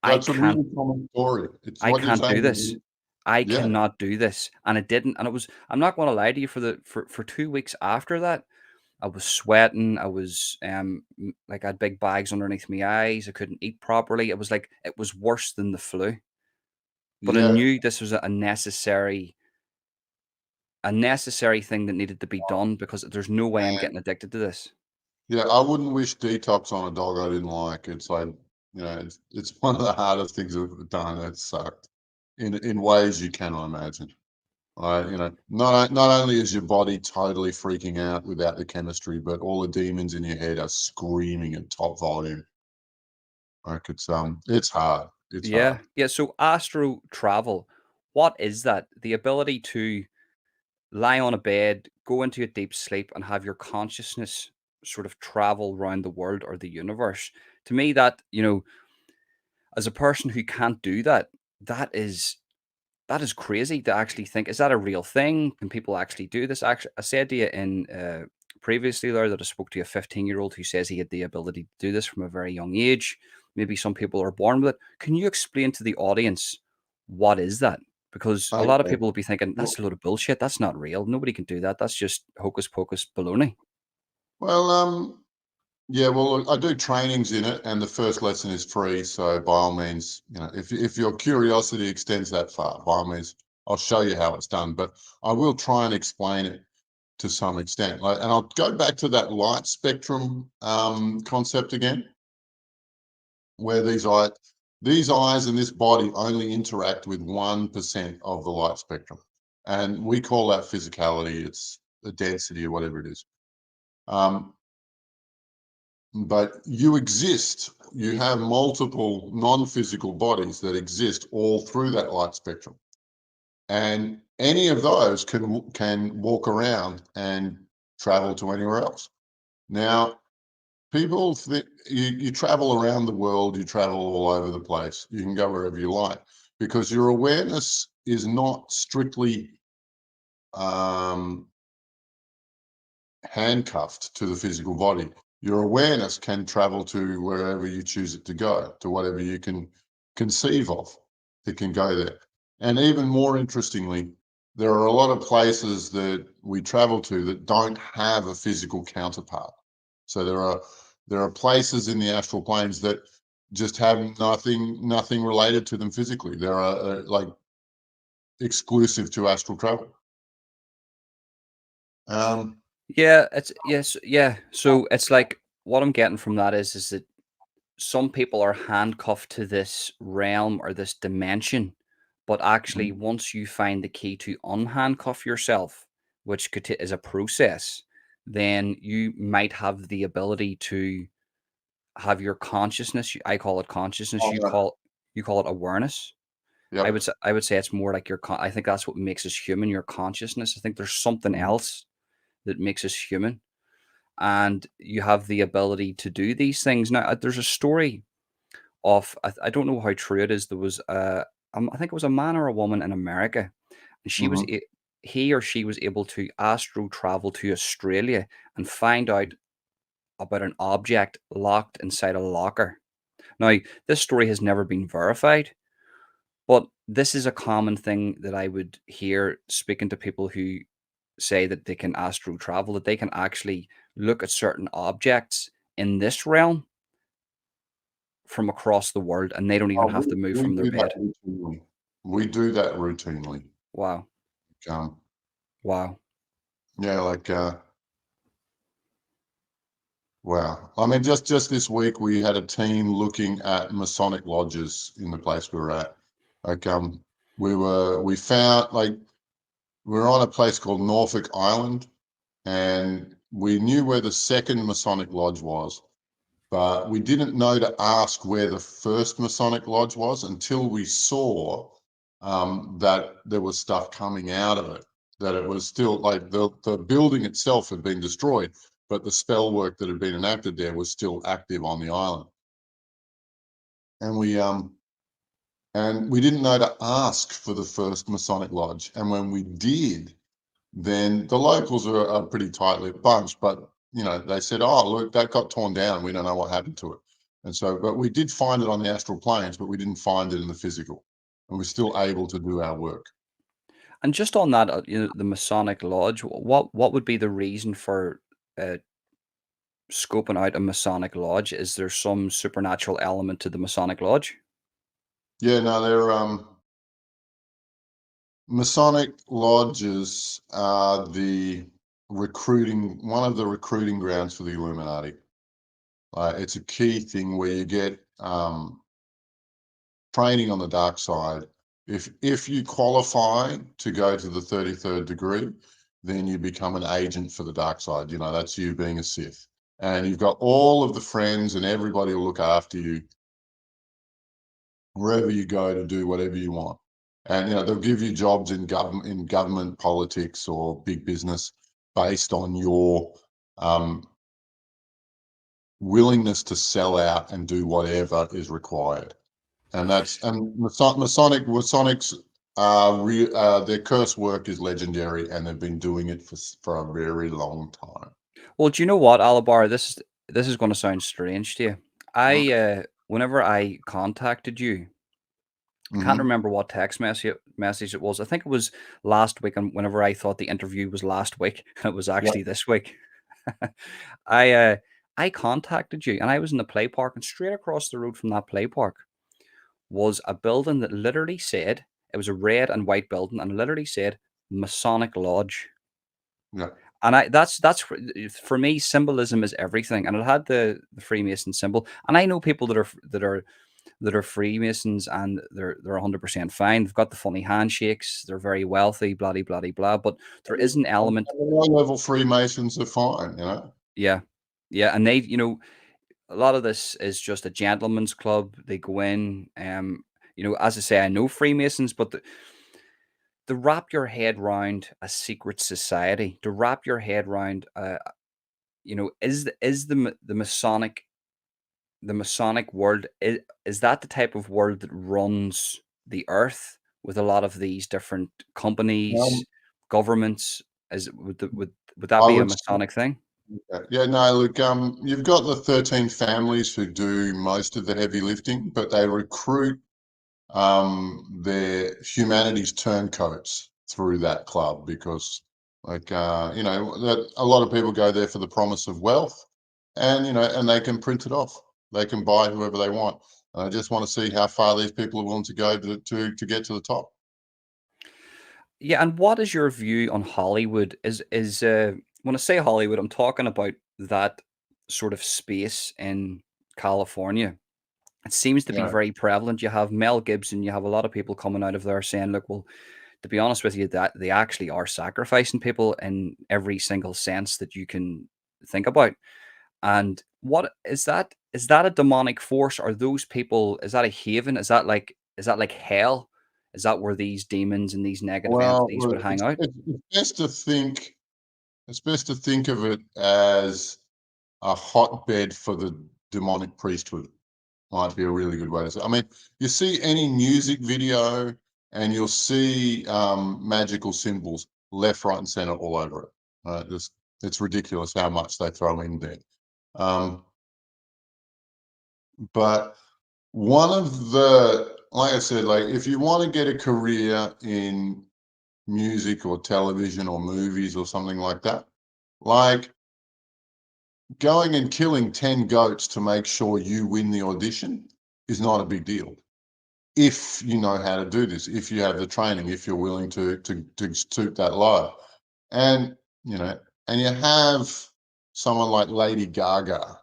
I That's a can't, really common story. It's I what you're can't do this. saying. I Yeah. cannot do this. And I didn't. And I'm not going to lie to you, for 2 weeks after that, I was sweating. I was like I had big bags underneath my eyes. I couldn't eat properly. It was like it was worse than the flu. But I Yeah. knew this was a necessary thing that needed to be done because there's no way I'm getting addicted to this. Yeah, I wouldn't wish detox on a dog I didn't like. It's like, it's one of the hardest things I've done. It sucked in ways you cannot imagine. Not only is your body totally freaking out without the chemistry, but all the demons in your head are screaming at top volume. Like it's hard. It's hard. Yeah, yeah. So astro travel. what is that? The ability to lie on a bed, go into a deep sleep, and have your consciousness sort of travel around the world or the universe. To me, that, as a person who can't do that, that is that is crazy to actually think, is that a real thing? Can people actually do this? Actually, I said to you in previously there that I spoke to a 15-year-old who says he had the ability to do this from a very young age. Maybe some people are born with it. Can you explain to the audience what is that? Because a lot of Okay. people will be thinking that's a load of bullshit. That's not real. Nobody can do that. That's just hocus pocus baloney. Well, yeah, well, look, I do trainings in it, and the first lesson is free. So by all means, if your curiosity extends that far, by all means, I'll show you how it's done. But I will try and explain it to some extent. And I'll go back to that light spectrum concept again, where these eyes and this body only interact with 1% of the light spectrum, and we call that physicality. It's the density or whatever it is. Um, but you exist. You have multiple non-physical bodies that exist all through that light spectrum, and any of those can walk around and travel to anywhere else. Now, people think you travel around the world, you travel all over the place, you can go wherever you like, because your awareness is not strictly um, handcuffed to the physical body. Your awareness can travel to wherever you choose it to go, to whatever you can conceive of. It can go there. And even more interestingly, there are a lot of places that we travel to that don't have a physical counterpart. So there are places in the astral planes that just have nothing related to them physically. There are like exclusive to astral travel. Um, Yeah, it's yes, yeah. So it's like what I'm getting from that is that some people are handcuffed to this realm or this dimension, but actually, once you find the key to unhandcuff yourself, which is a process, then you might have the ability to have your consciousness. I call it consciousness. oh, yeah. You call it awareness. Yep. I would say it's more like your. I think that's what makes us human. Your consciousness. I think there's something Mhm. else that makes us human, and you have the ability to do these things. Now, there's a story of I don't know how true it is. There was I think it was a man or a woman in America, and Mhm. he or she was able to astro travel to Australia and find out about an object locked inside a locker. Now, this story has never been verified, but this is a common thing that I would hear speaking to people who say that they can astro travel, that they can actually look at certain objects in this realm from across the world, and they don't even Oh, have to move we from their do that bed. routinely. We do that routinely. Wow. Um, Wow. yeah, like wow. I mean, just this week we had a team looking at Masonic lodges in the place we were at. Like we found like we were on a place called Norfolk Island, and we knew where the second Masonic lodge was, but we didn't know to ask where the first Masonic lodge was until we saw that there was stuff coming out of it, that it was still like the building itself had been destroyed, but the spell work that had been enacted there was still active on the island. And we didn't know to ask for the first Masonic lodge. And when we did, then the locals are a pretty tight-lipped bunch, but they said, "Oh, look, that got torn down. We don't know what happened to it." And so, but we did find it on the astral planes, but we didn't find it in the physical, and we're still able to do our work. And just on that, the Masonic Lodge, what would be the reason for uh, scoping out a Masonic Lodge? Is there some supernatural element to the Masonic Lodge? Yeah, no, they're Masonic lodges are one of the recruiting grounds for the Illuminati. It's a key thing where you get training on the dark side. If you qualify to go to the 33rd degree, then you become an agent for the dark side. That's you being a Sith. And you've got all of the friends and everybody will look after you wherever you go to do whatever you want. And they'll give you jobs in government politics or big business based on your willingness to sell out and do whatever is required. And Masonic's their curse work is legendary, and they've been doing it for a very long time. Well, do you know what, Alobar? This is going to sound strange to you. Whenever I contacted you, I can't Mm-hmm. remember what text message it was. I think it was last week, and whenever I thought the interview was last week, it was Yeah. actually this week. I uh, I contacted you, and I was in the play park, and straight across the road from that play park was a building that literally said, it was a red and white building, and literally said Masonic Lodge. Yeah. And for me, symbolism is everything. And it had the Freemason symbol. And I know people that are Freemasons, and they're 100% fine. They've got the funny handshakes. They're very wealthy, blah blah blah blah. But there is an And element, the low-level Freemasons are fine, yeah, yeah. And they, a lot of this is just a gentleman's club. They go in, as I say, I know Freemasons, but to wrap your head round a secret society, to wrap your head round, is the Masonic world, is that the type of world that runs the earth with a lot of these different um, companies, governments? Would that I be a would say, Masonic thing? yeah, no, look, you've got the 13 families who do most of the heavy lifting, but they recruit their humanities turncoats through that club because, like, that a lot of people go there for the promise of wealth, and and they can print it off. They can buy whoever they want. I just want to see how far these people are willing to go to get to the top. Yeah, and what is your view on Hollywood? Is When I say Hollywood, I'm talking about that sort of space in California. It seems to be Yeah. very prevalent. You have Mel Gibson, you have a lot of people coming out of there saying, look, well, to be honest with you, that they actually are sacrificing people in every single sense that you can think about. And what is that? Is that a demonic force? Are those people? Is that a haven? Is that like hell? Is that where these demons and these negative Well, entities would look, hang out? it's best to think. It's best to think of it as a hotbed for the demonic priesthood. Might be a really good way to say. I mean, you see any music video, and you'll see magical symbols left, right, and center all over it. It's ridiculous how much they throw in there. Um, but one of the, like I said, like if you want to get a career in music or television or movies or something like that, like going and killing 10 goats to make sure you win the audition is not a big deal. If you know how to do this, if you have the training, if you're willing to stoop that low. And and you have someone like Lady Gaga,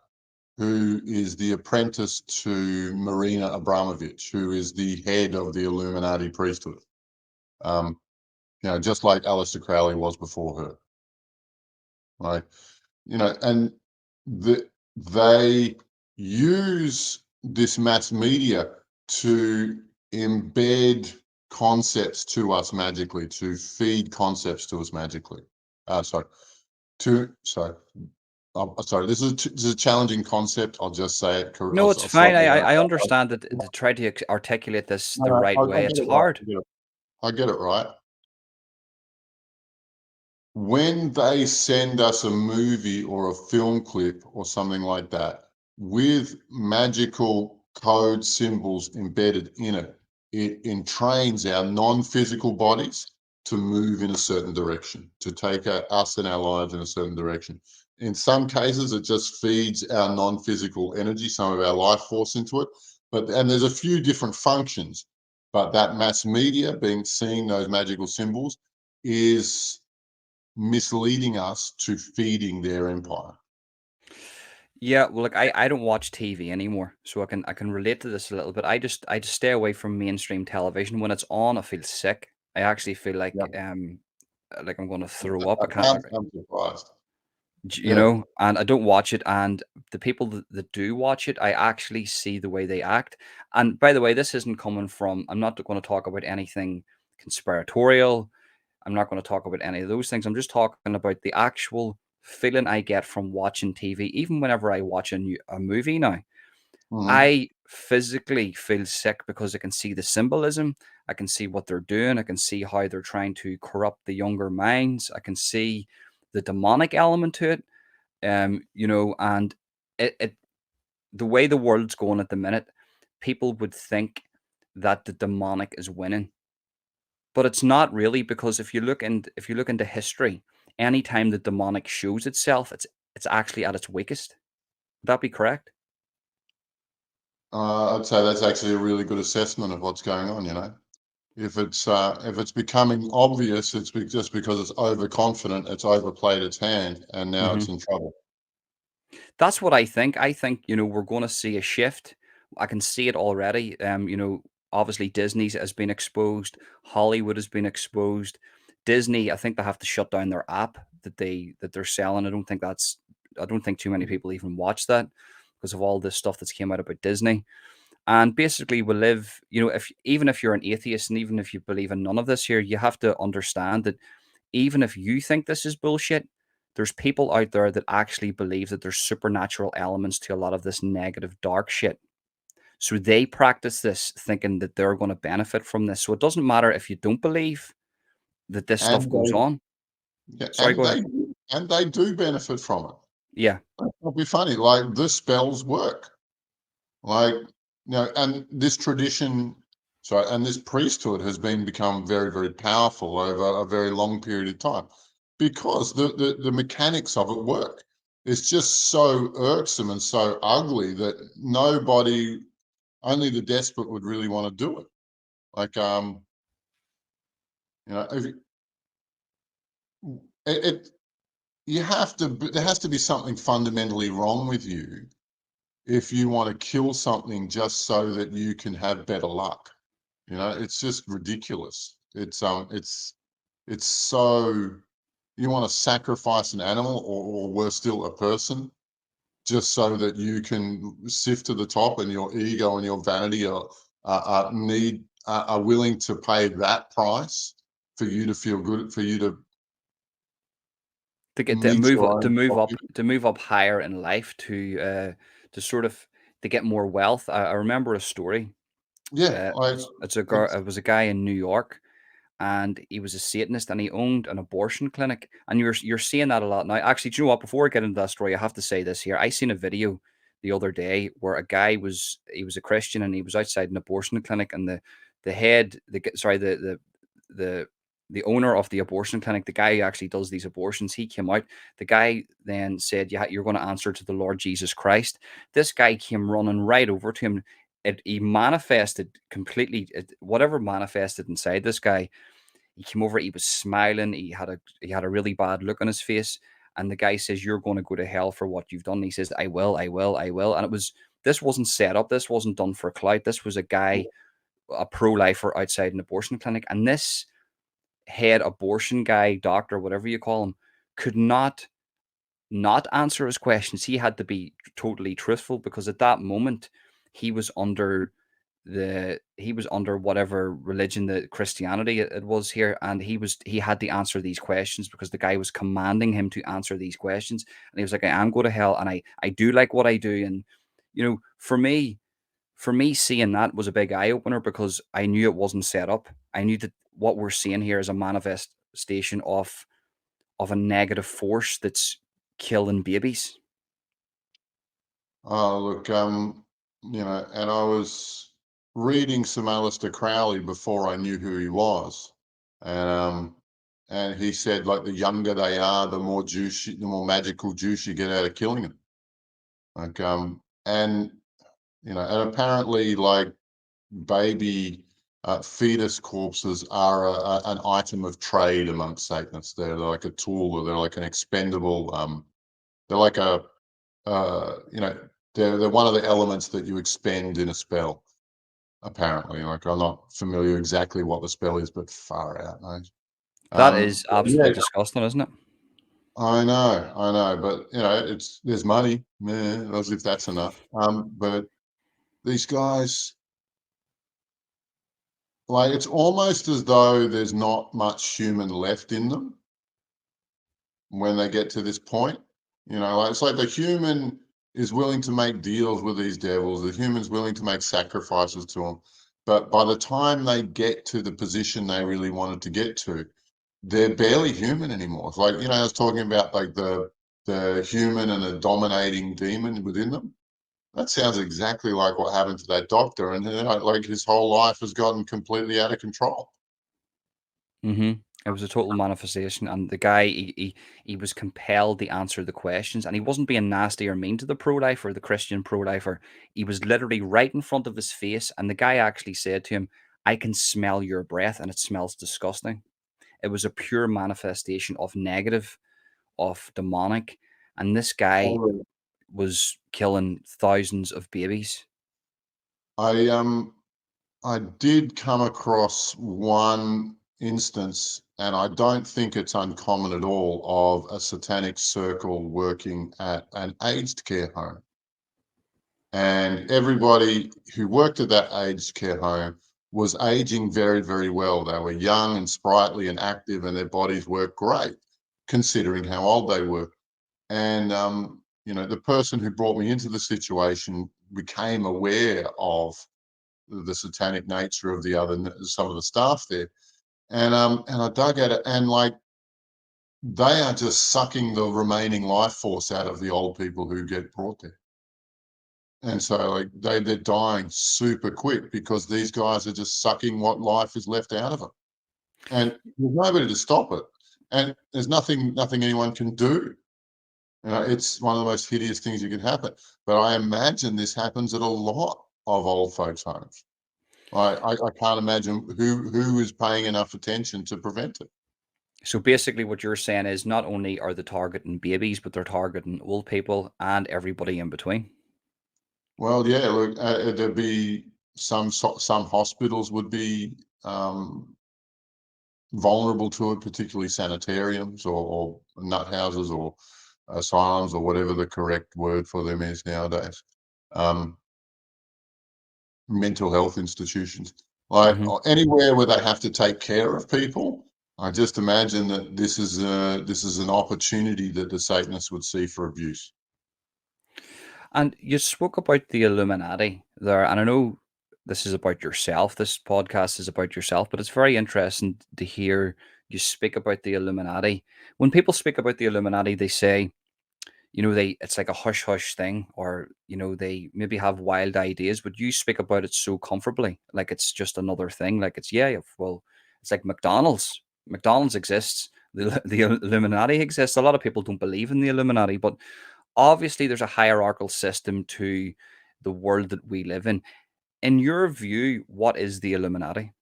who is the apprentice to Marina Abramovich, who is the head of the Illuminati priesthood. Um, just like Aleister Crowley was before her. Right. And they use this mass media to embed concepts to us magically, to feed concepts to us magically. Sorry, sorry. This is a challenging concept. I'll just say it. No, it's I'll fine. slightly. I understand that to try to articulate this No, the no, right I way, get it's it right. hard. I get it right. When they send us a movie or a film clip or something like that with magical code symbols embedded in it, it entrains our non-physical bodies to move in a certain direction, to take us and our lives in a certain direction. In some cases, it just feeds our non-physical energy, some of our life force into it. And there's a few different functions, but that mass media being seeing those magical symbols is misleading us to feeding their empire. Yeah, well, look, I don't watch TV anymore, so I can relate to this a little bit. I just stay away from mainstream television. When it's on, I feel sick. I actually feel Yeah, like I'm going to throw up. I can't. I'm surprised. You Yeah. know, and I don't watch it, and the people that do watch it, I actually see the way they act. And by the way, this isn't coming from, I'm not going to talk about anything conspiratorial. I'm not going to talk about any of those things. I'm just talking about the actual feeling I get from watching TV. Even whenever I watch a movie now, Hmm. I physically feel sick because I can see the symbolism. I can see what they're doing. I can see how they're trying to corrupt the younger minds. I can see the demonic element to it. You know, and it the way the world's going at the minute, people would think that the demonic is winning, but it's not really, because if you look into history, anytime the demonic shows itself, it's actually at its weakest. Would that be correct? I'd say that's actually a really good assessment of what's going on. If it's becoming obvious, just because it's overconfident, it's overplayed its hand, and now Hmm. it's in trouble. That's what I think. I think, we're going to see a shift. I can see it already. Obviously Disney's has been exposed. Hollywood has been exposed. Disney, I think they have to shut down their app that they're selling. I don't think too many people even watch that because of all this stuff that's came out about Disney. And basically we live, if even if you're an atheist and even if you believe in none of this here, you have to understand that even if you think this is bullshit, there's people out there that actually believe that there's supernatural elements to a lot of this negative, dark shit. So they practice this thinking that they're going to benefit from this. So it doesn't matter if you don't believe that this stuff And goes they, on. yeah, Sorry, go ahead. and they do benefit from it. Yeah. It'll be funny, like the spells work. Like, and this tradition, sorry, and this priesthood has been become very, very powerful over a very long period of time because the mechanics of it work. It's just so irksome and so ugly that nobody, only the desperate would really want to do it. Like, if it you have to, there has to be something fundamentally wrong with you if you want to kill something just so that you can have better luck. It's just ridiculous. It's so, you want to sacrifice an animal, or worse still, a person, just so that you can sift to the top, and your ego and your vanity are willing to pay that price for you to feel good, for you to To get meet your own profit. to move up higher in life, to sort of to get more wealth. I remember a story. Yeah, like It it's was a guy in New York, and he was a Satanist, and he owned an abortion clinic. And you're seeing that a lot now. Actually, do you know what? Before I get into that story, I have to say this here. I seen a video the other day where a guy was a Christian, and he was outside an abortion clinic, and the head the g- sorry the the owner of the abortion clinic, the guy who actually does these abortions, he came out. The guy then said, "Yeah, you're going to answer to the Lord Jesus Christ." This guy came running right over to him. He manifested completely, whatever manifested inside this guy. He came over, he was smiling, he had a really bad look on his face, and the guy says, "You're going to go to hell for what you've done." And he says, "I will, I will, I will." And this wasn't set up, this wasn't done for clout. This was a guy, a pro-lifer outside an abortion clinic, and this head abortion guy, doctor, whatever you call him, could not answer his questions. He had to be totally truthful because at that moment he was under whatever religion, the Christianity it was here, and he had to answer these questions because the guy was commanding him to answer these questions. And he was like, "I am going to hell, and I do like what I do." And for me seeing that was a big eye opener because I knew it wasn't set up. I knew that what we're seeing here is a manifestation of a negative force that's killing babies. look, and I was reading some Aleister Crowley before I knew who he was, and and he said, like, the younger they are, the more the more magical juice you get out of killing them. Like, and and apparently, like, baby fetus corpses are an item of trade amongst Satanists. They're like a tool, or they're like an expendable. They're like a you know, they're one of the elements that you expend in a spell. Apparently, like, I'm not familiar exactly what the spell is, but far out, mate. That is Yeah, absolutely disgusting, isn't it? I know, but there's money, as if that's enough. But these guys, like, it's almost as though there's not much human left in them when they get to this point. Like, it's like the human is willing to make deals with these devils. The human's willing to make sacrifices to them. But by the time they get to the position they really wanted to get to, they're barely human anymore. It's like, I was talking about like the human and the dominating demon within them. That sounds exactly like what happened to that doctor, and like his whole life has gotten completely out of control. It was a total manifestation, and the guy he was compelled to answer the questions, and he wasn't being nasty or mean to the pro-lifer, the Christian pro-lifer. He was literally right in front of his face, and the guy actually said to him, "I can smell your breath, and it smells disgusting." It was a pure manifestation of negative, of demonic, and this guy Oh, was killing thousands of babies. I did come across one instance, and I don't think it's uncommon at all, of a satanic circle working at an aged care home. And everybody who worked at that aged care home was aging very, very well. They were young and sprightly and active, and their bodies worked great, considering how old they were. And the person who brought me into the situation became aware of the satanic nature of some of the staff there, and I dug at it, and like, they are just sucking the remaining life force out of the old people who get brought there. And so, like, they're dying super quick because these guys are just sucking what life is left out of them, and there's nobody to stop it, and there's nothing anyone can do. It's one of the most hideous things that can happen. But I imagine this happens at a lot of old folks' homes. I can't imagine who is paying enough attention to prevent it. So basically, what you're saying is not only are they targeting babies, but they're targeting old people and everybody in between. Well, yeah, look, there'd be some hospitals would be vulnerable to it, particularly sanitariums or nut houses or asylums or whatever the correct word for them is nowadays. Um, Mental health institutions, like, Hmm. anywhere where they have to take care of people. I just imagine that this is an opportunity that the Satanists would see for abuse. And you spoke about the Illuminati there, and I know this is about yourself. This podcast is about yourself, but it's very interesting to hear you speak about the Illuminati. When people speak about the Illuminati, they say, they it's like a hush hush thing, or they maybe have wild ideas, but you speak about it so comfortably, like it's just another thing. Like it's, yeah, well, it's like McDonald's. McDonald's exists. The Illuminati exists. A lot of people don't believe in the Illuminati, but obviously there's a hierarchical system to the world that we live in. In your view, what is the Illuminati?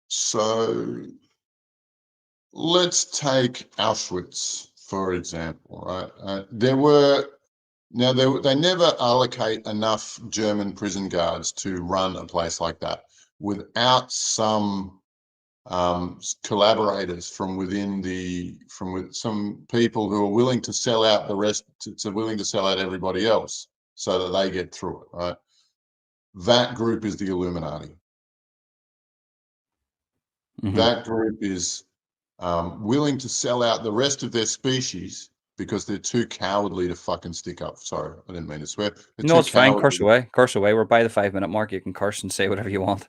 So let's take Auschwitz, for example, right? They never allocate enough German prison guards to run a place like that without some collaborators from within some people who are willing to sell out the rest, willing to sell out everybody else so that they get through it, right? That group is the Illuminati. Hmm. That group is willing to sell out the rest of their species because they're too cowardly to fucking stick up. Sorry, I didn't mean to swear. They're No, too it's fine. Curse cowardly. away. Curse away. We're by the 5 minute mark. You can curse and say whatever you want.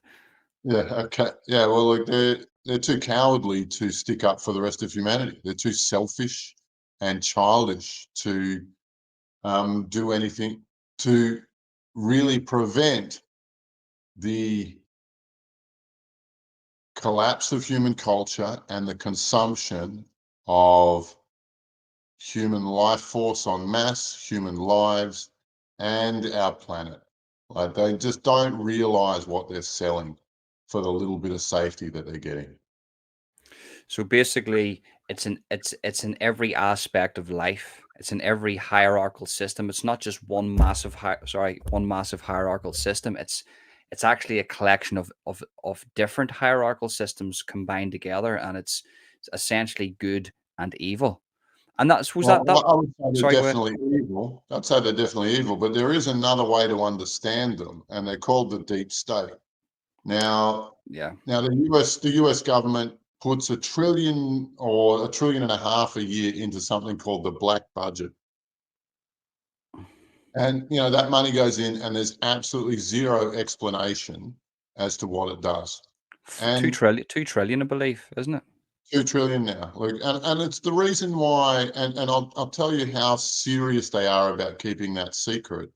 Yeah, okay. Yeah, well, look, they're too cowardly to stick up for the rest of humanity. They're too selfish and childish to do anything to really prevent the collapse of human culture and the consumption of human life force en masse, human lives, and our planet. Like, they just don't realize what they're selling for the little bit of safety that they're getting. So basically, it's in every aspect of life. It's in every hierarchical system. It's not just one massive hierarchical system. it's actually a collection of different hierarchical systems combined together, and it's essentially good and evil. And that's was Well, that. I would say they're Sorry, go ahead. definitely evil. I'd say they're definitely evil, but there is another way to understand them, and they're called the deep state. Now, Yeah. the US government puts $1 trillion or $1.5 trillion a year into something called the black budget. And that money goes in and there's absolutely zero explanation as to what it does. Two And trillion, 2 trillion, I believe, isn't it? 2 trillion now. Look, and it's the reason why, and I'll tell you how serious they are about keeping that secret.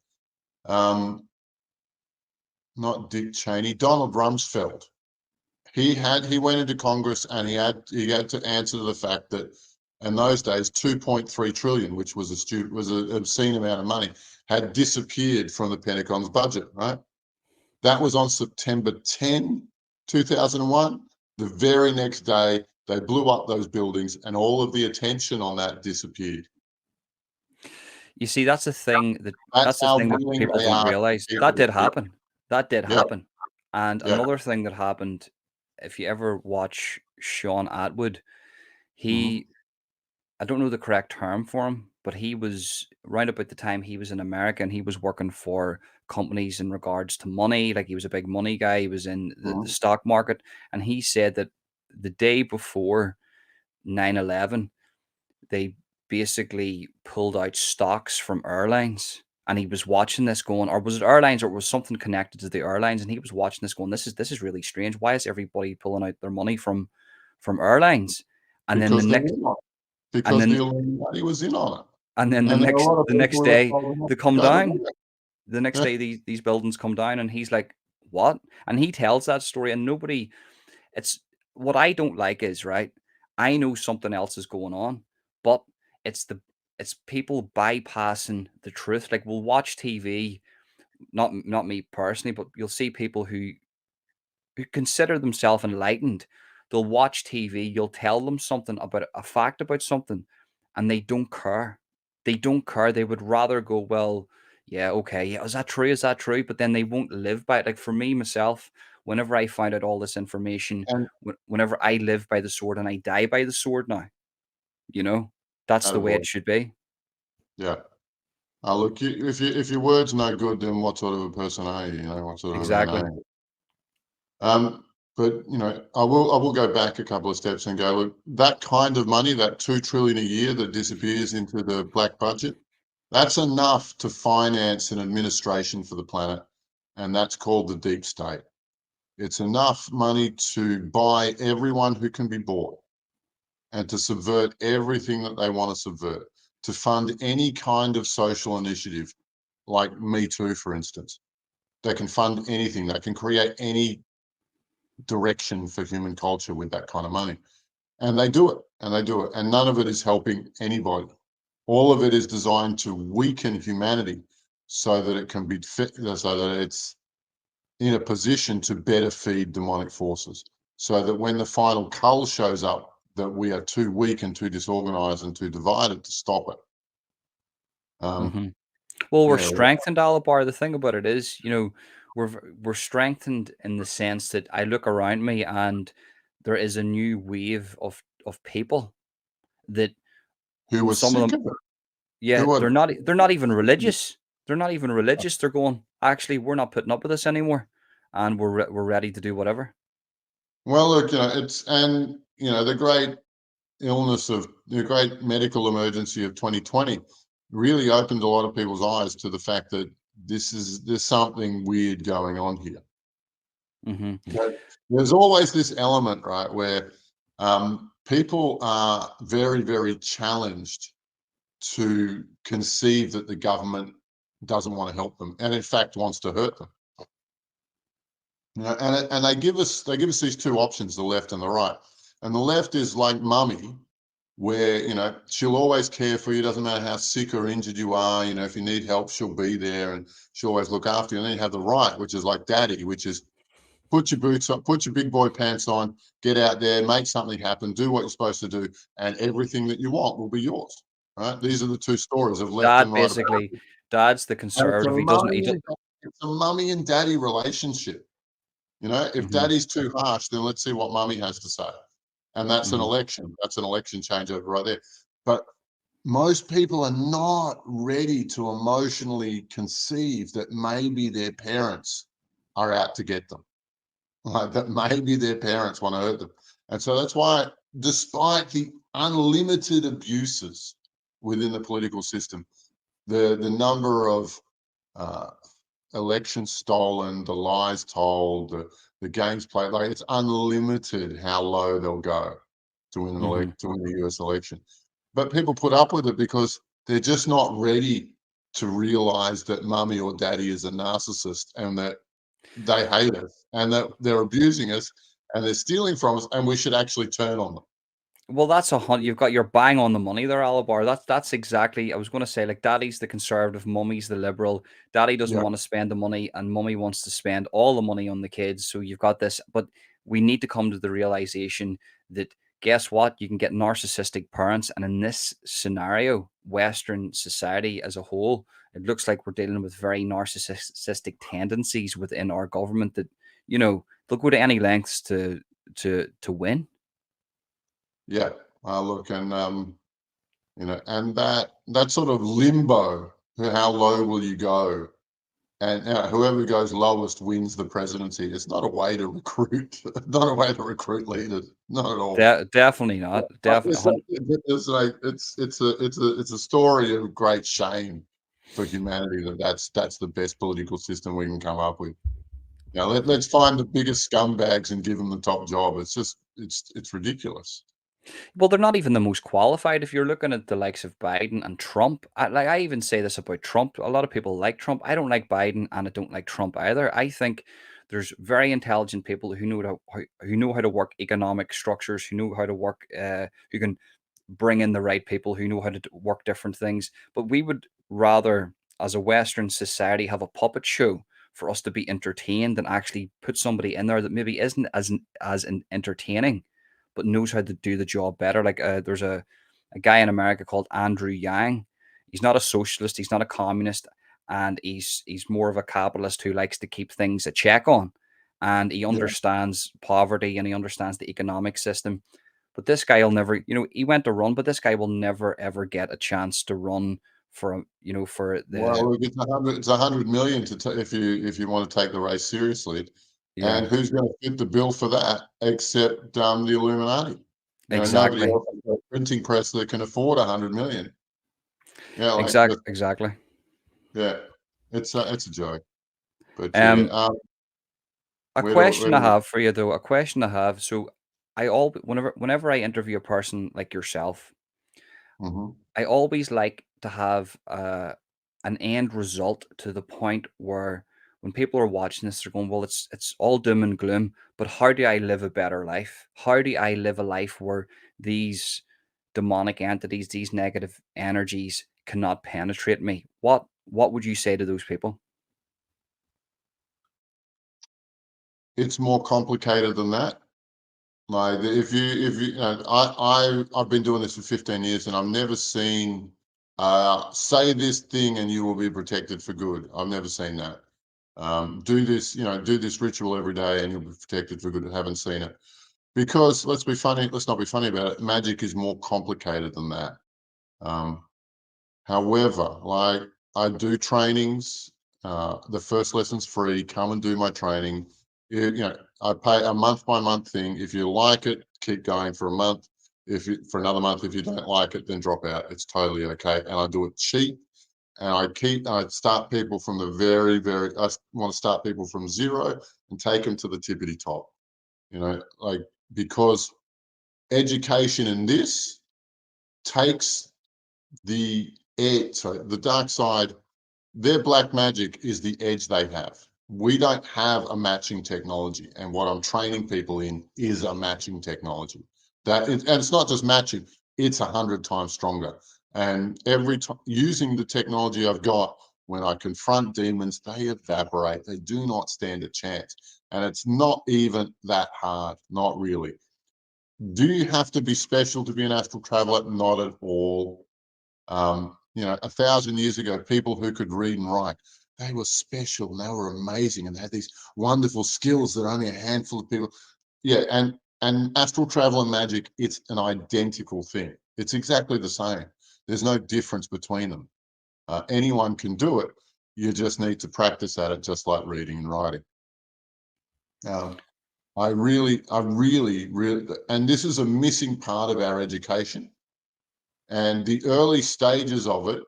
Um, Not Dick Cheney, Donald Rumsfeld. He went into Congress and he had to answer to the fact that in those days 2.3 trillion, which was an obscene amount of money, had disappeared from the Pentagon's budget, right? That was on September 10, 2001. The very next day, they blew up those buildings and all of the attention on that disappeared. You see, that's the thing that That's how willing people they don't are to realize. get That rid did of it. happen. That did Yeah, happen. And yeah. another thing that happened, if you ever watch Sean Atwood, Mhm, he I don't know the correct term for him, but he was round about the time he was in America and he was working for companies in regards to money. Like he was a big money guy. He was in the mhm, stock market. And he said that the day before 9/11, they basically pulled out stocks from airlines. And he was watching this going, or was it airlines, or was something connected to the airlines? And he was watching this going, this is really strange. Why is everybody pulling out their money from airlines? And then the because they're next in on it. and Because the then Illuminati was in on it. and then And there are a lot of the people next who have day told them not they to come go to down. work. The next Yeah, day these buildings come down, and he's like, "What?" And he tells that story, and nobody. It's what I don't like is right. I know something else is going on, but it's the it's people bypassing the truth. Like we'll watch TV, not me personally, but you'll see people who consider themselves enlightened. They'll watch TV, you'll tell them something about a fact about something, and they don't care. They don't care. They would rather go, well, yeah, okay, yeah, is that true? Is that true? But then they won't live by it. Like for me, myself, whenever I find out all this information, and whenever I live by the sword and I die by the sword now, you know, that's the way attaboy. it should be. Yeah. Look, if your word's no good, then what sort of a person are you? What sort of a man are Exactly. you? Um, but I will go back a couple of steps and go, look, that kind of money, that 2 trillion a year that disappears into the black budget, that's enough to finance an administration for the planet, and that's called the deep state. It's enough money to buy everyone who can be bought and to subvert everything that they want to subvert, to fund any kind of social initiative, like Me Too, for instance. They can fund anything, they can create any direction for human culture with that kind of money. And they do it, and they do it. And none of it is helping anybody. All of it is designed to weaken humanity so that it can be fit, so that it's in a position to better feed demonic forces. So that when the final cull shows up, that we are too weak and too disorganized and too divided to stop it. Um, hmm Well, we're yeah, strengthened, Alobar. The thing about it is, we're strengthened in the sense that I look around me and there is a new wave of people that who was some of sick them, of it? yeah, Who are they're not even religious. They're not even religious. They're going, actually, we're not putting up with this anymore, and we're ready to do whatever. well, look, it's and the great the great medical emergency of 2020 really opened a lot of people's eyes to the fact that there's something weird going on here. hmm But there's always this element, right, where people are very, very challenged to conceive that the government doesn't want to help them, and in fact wants to hurt them. And they give us these two options, the left and the right. And the left is like mummy, where she'll always care for you. Doesn't matter how sick or injured you are. If you need help, she'll be there and she'll always look after you. And then you have the right, which is like daddy, which is put your boots on, put your big boy pants on, get out there, make something happen, do what you're supposed to do, and everything that you want will be yours. Right? These are the two stories of left Dad and right. basically, Dad's the And it's a conservative. He doesn't. money It's a mummy and daddy relationship. You know, if Hmm. daddy's too harsh, then let's see what mummy has to say. And that's an Hmm. election. That's an election changeover right there. But most people are not ready to emotionally conceive that maybe their parents are out to get them, like that maybe their parents want to hurt them. And so that's why, despite the unlimited abuses within the political system, the number of uh, elections stolen, the lies told, the games played, like it's unlimited how low they'll go to win Hmm. to win the US election. But people put up with it because they're just not ready to realize that mummy or daddy is a narcissist and that they hate us and that they're abusing us and they're stealing from us and we should actually turn on them. Well, that's a hunt. You've got your bang on the money there, Alobar. That's exactly. I was going to say, like, Daddy's the conservative, Mummy's the liberal. Daddy doesn't Yeah. want to spend the money, and Mummy wants to spend all the money on the kids. So you've got this, but we need to come to the realization that guess what? You can get narcissistic parents, and in this scenario, Western society as a whole, it looks like we're dealing with very narcissistic tendencies within our government. That they'll go to any lengths to win. Yeah. Look, and and that sort of limbo, how low will you go? And whoever goes lowest wins the presidency. It's not a way to recruit, not a way to recruit leaders, not at all. Definitely not. But Definitely. it's like it's a story of great shame for humanity that's the best political system we can come up with. Now let's find the biggest scumbags and give them the top job. It's just it's ridiculous. Well, they're not even the most qualified. If you're looking at the likes of Biden and Trump, I even say this about Trump. A lot of people like Trump. I don't like Biden, and I don't like Trump either. I think there's very intelligent people who know how to work economic structures, who know how to work, who can bring in the right people, who know how to work different things. But we would rather, as a Western society, have a puppet show for us to be entertained than actually put somebody in there that maybe isn't as entertaining but knows how to do the job better. Like there's a guy in America called Andrew Yang. He's not a socialist. He's not a communist, and he's more of a capitalist who likes to keep things a check on, and he Yeah. understands poverty and he understands the economic system. But this guy will never, he went to run, but this guy will never ever get a chance to run for Well, the look, it's 100 million if you want to take the race seriously. yeah, And who's going to fit the bill for that except the Illuminati? Nobody exactly, else has a printing press that can afford 100 million. Yeah, like just exactly. yeah, it's a joke. But yeah, Um, A where question I do have for you though, a question I have. So whenever I interview a person like yourself, mhm. I always like to have an end result to the point where when people are watching this, they're going, "Well, it's all doom and gloom, but how do I live a better life? How do I live a life where these demonic entities, these negative energies cannot penetrate me?" What would you say to those people? It's more complicated than that. Like I've been doing this for 15 years and I've never seen say this thing and you will be protected for good. I've never seen that. Do this, do this ritual every day and you'll be protected for good. I haven't seen it. Because let's not be funny about it. Magic is more complicated than that. Um, However, like I do trainings, the first lesson's free. Come and do my training. I pay a month by month thing. If you like it, keep going for a month. For another month, if you don't like it, then drop out. It's totally okay. And I do it cheap. And I start people from the I want to start people from zero and take them to the tippity top. Like because education in this takes the dark side, their black magic is the edge they have. We don't have a matching technology, and what I'm training people in is a matching technology. And it's not just matching; it's 100 times stronger. And every time using the technology I've got, when I confront demons, they evaporate. They do not stand a chance, and it's not even that hard. Not really. Do you have to be special to be an astral traveler? Not at all. 1,000 years ago, people who could read and write, they were special and they were amazing and they had these wonderful skills that only a handful of people. Yeah, and astral travel and magic, it's an identical thing. It's exactly the same. There's no difference between them. Anyone can do it. You just need to practice at it, just like reading and writing. I really, and this is a missing part of our education. And the early stages of it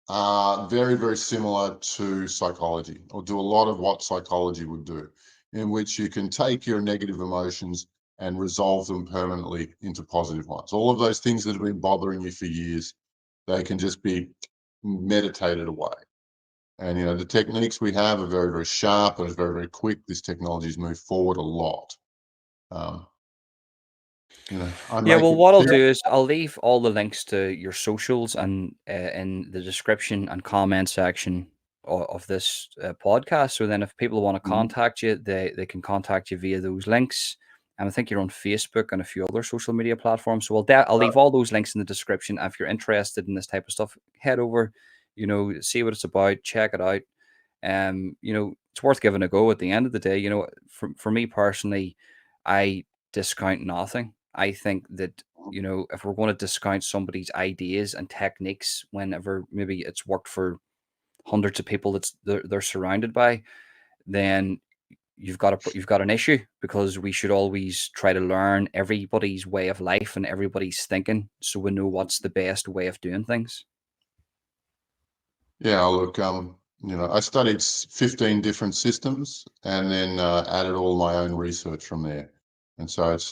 are very, very similar to psychology, or do a lot of what psychology would do, in which you can take your negative emotions and resolve them permanently into positive ones. All of those things that have been bothering you for years, they can just be meditated away. And the techniques we have are very, very sharp and very, very quick. This technology has moved forward a lot. Um, I Yeah, make well, it what I'll clear. do is I'll leave all the links to your socials and in the description and comment section of this podcast. So then, if people want to Mhm. contact you, they can contact you via those links. And I think you're on Facebook and a few other social media platforms. So I'll leave all those links in the description. If you're interested in this type of stuff, head over, see what it's about, check it out. It's worth giving a go at the end of the day. For me personally, I discount nothing. I think that, if we're going to discount somebody's ideas and techniques whenever maybe it's worked for hundreds of people they're surrounded by, then you've got an issue, because we should always try to learn everybody's way of life and everybody's thinking, so we know what's the best way of doing things. Yeah, look, I studied 15 different systems and then added all my own research from there. And so it's,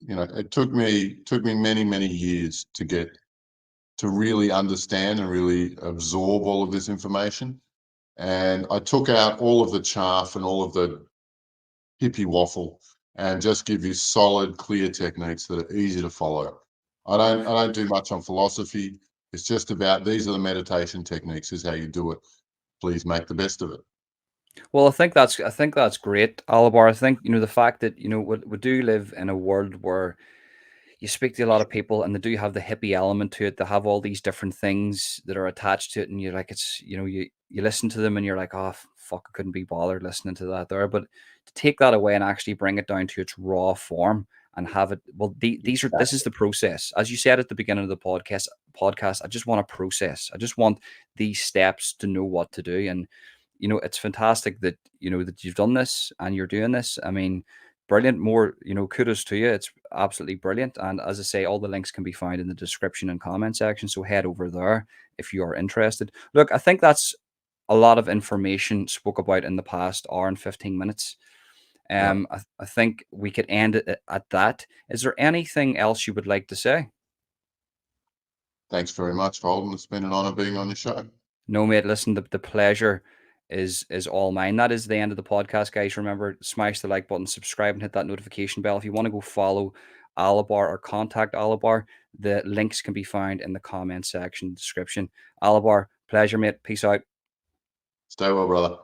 it took me many, many years to really understand and really absorb all of this information. And I took out all of the chaff and all of the hippie waffle and just give you solid, clear techniques that are easy to follow. I don't do much on philosophy. It's just about, these are the meditation techniques, is how you do it. Please make the best of it. Well, I think that's great, Alabar. I think, the fact that, we do live in a world where you speak to a lot of people and they do have the hippie element to it. They have all these different things that are attached to it, and you're like, you listen to them and you're like, oh fuck, I couldn't be bothered listening to that there. But to take that away and actually bring it down to its raw form and have it, well, this is Exactly. the process. As you said at the beginning of the podcast, I just want a process. I just want these steps to know what to do. And it's fantastic that that you've done this and you're doing this. I mean, brilliant. More, kudos to you. It's absolutely brilliant. And as I say, all the links can be found in the description and comment section. So head over there if you are interested. Look, I think that's a lot of information spoke about in the past hour and 15 minutes. Yeah. I think we could end it at that. Is there anything else you would like to say? Thanks very much, Holden. It's been an honor being on your show. No, mate. Listen, the pleasure is all mine. That is the end of the podcast, guys. Remember, smash the like button, subscribe, and hit that notification bell. If you want to go follow Alobar or contact Alobar, the links can be found in the comment section description. Alobar, pleasure, mate. Peace out. Stay well, brother.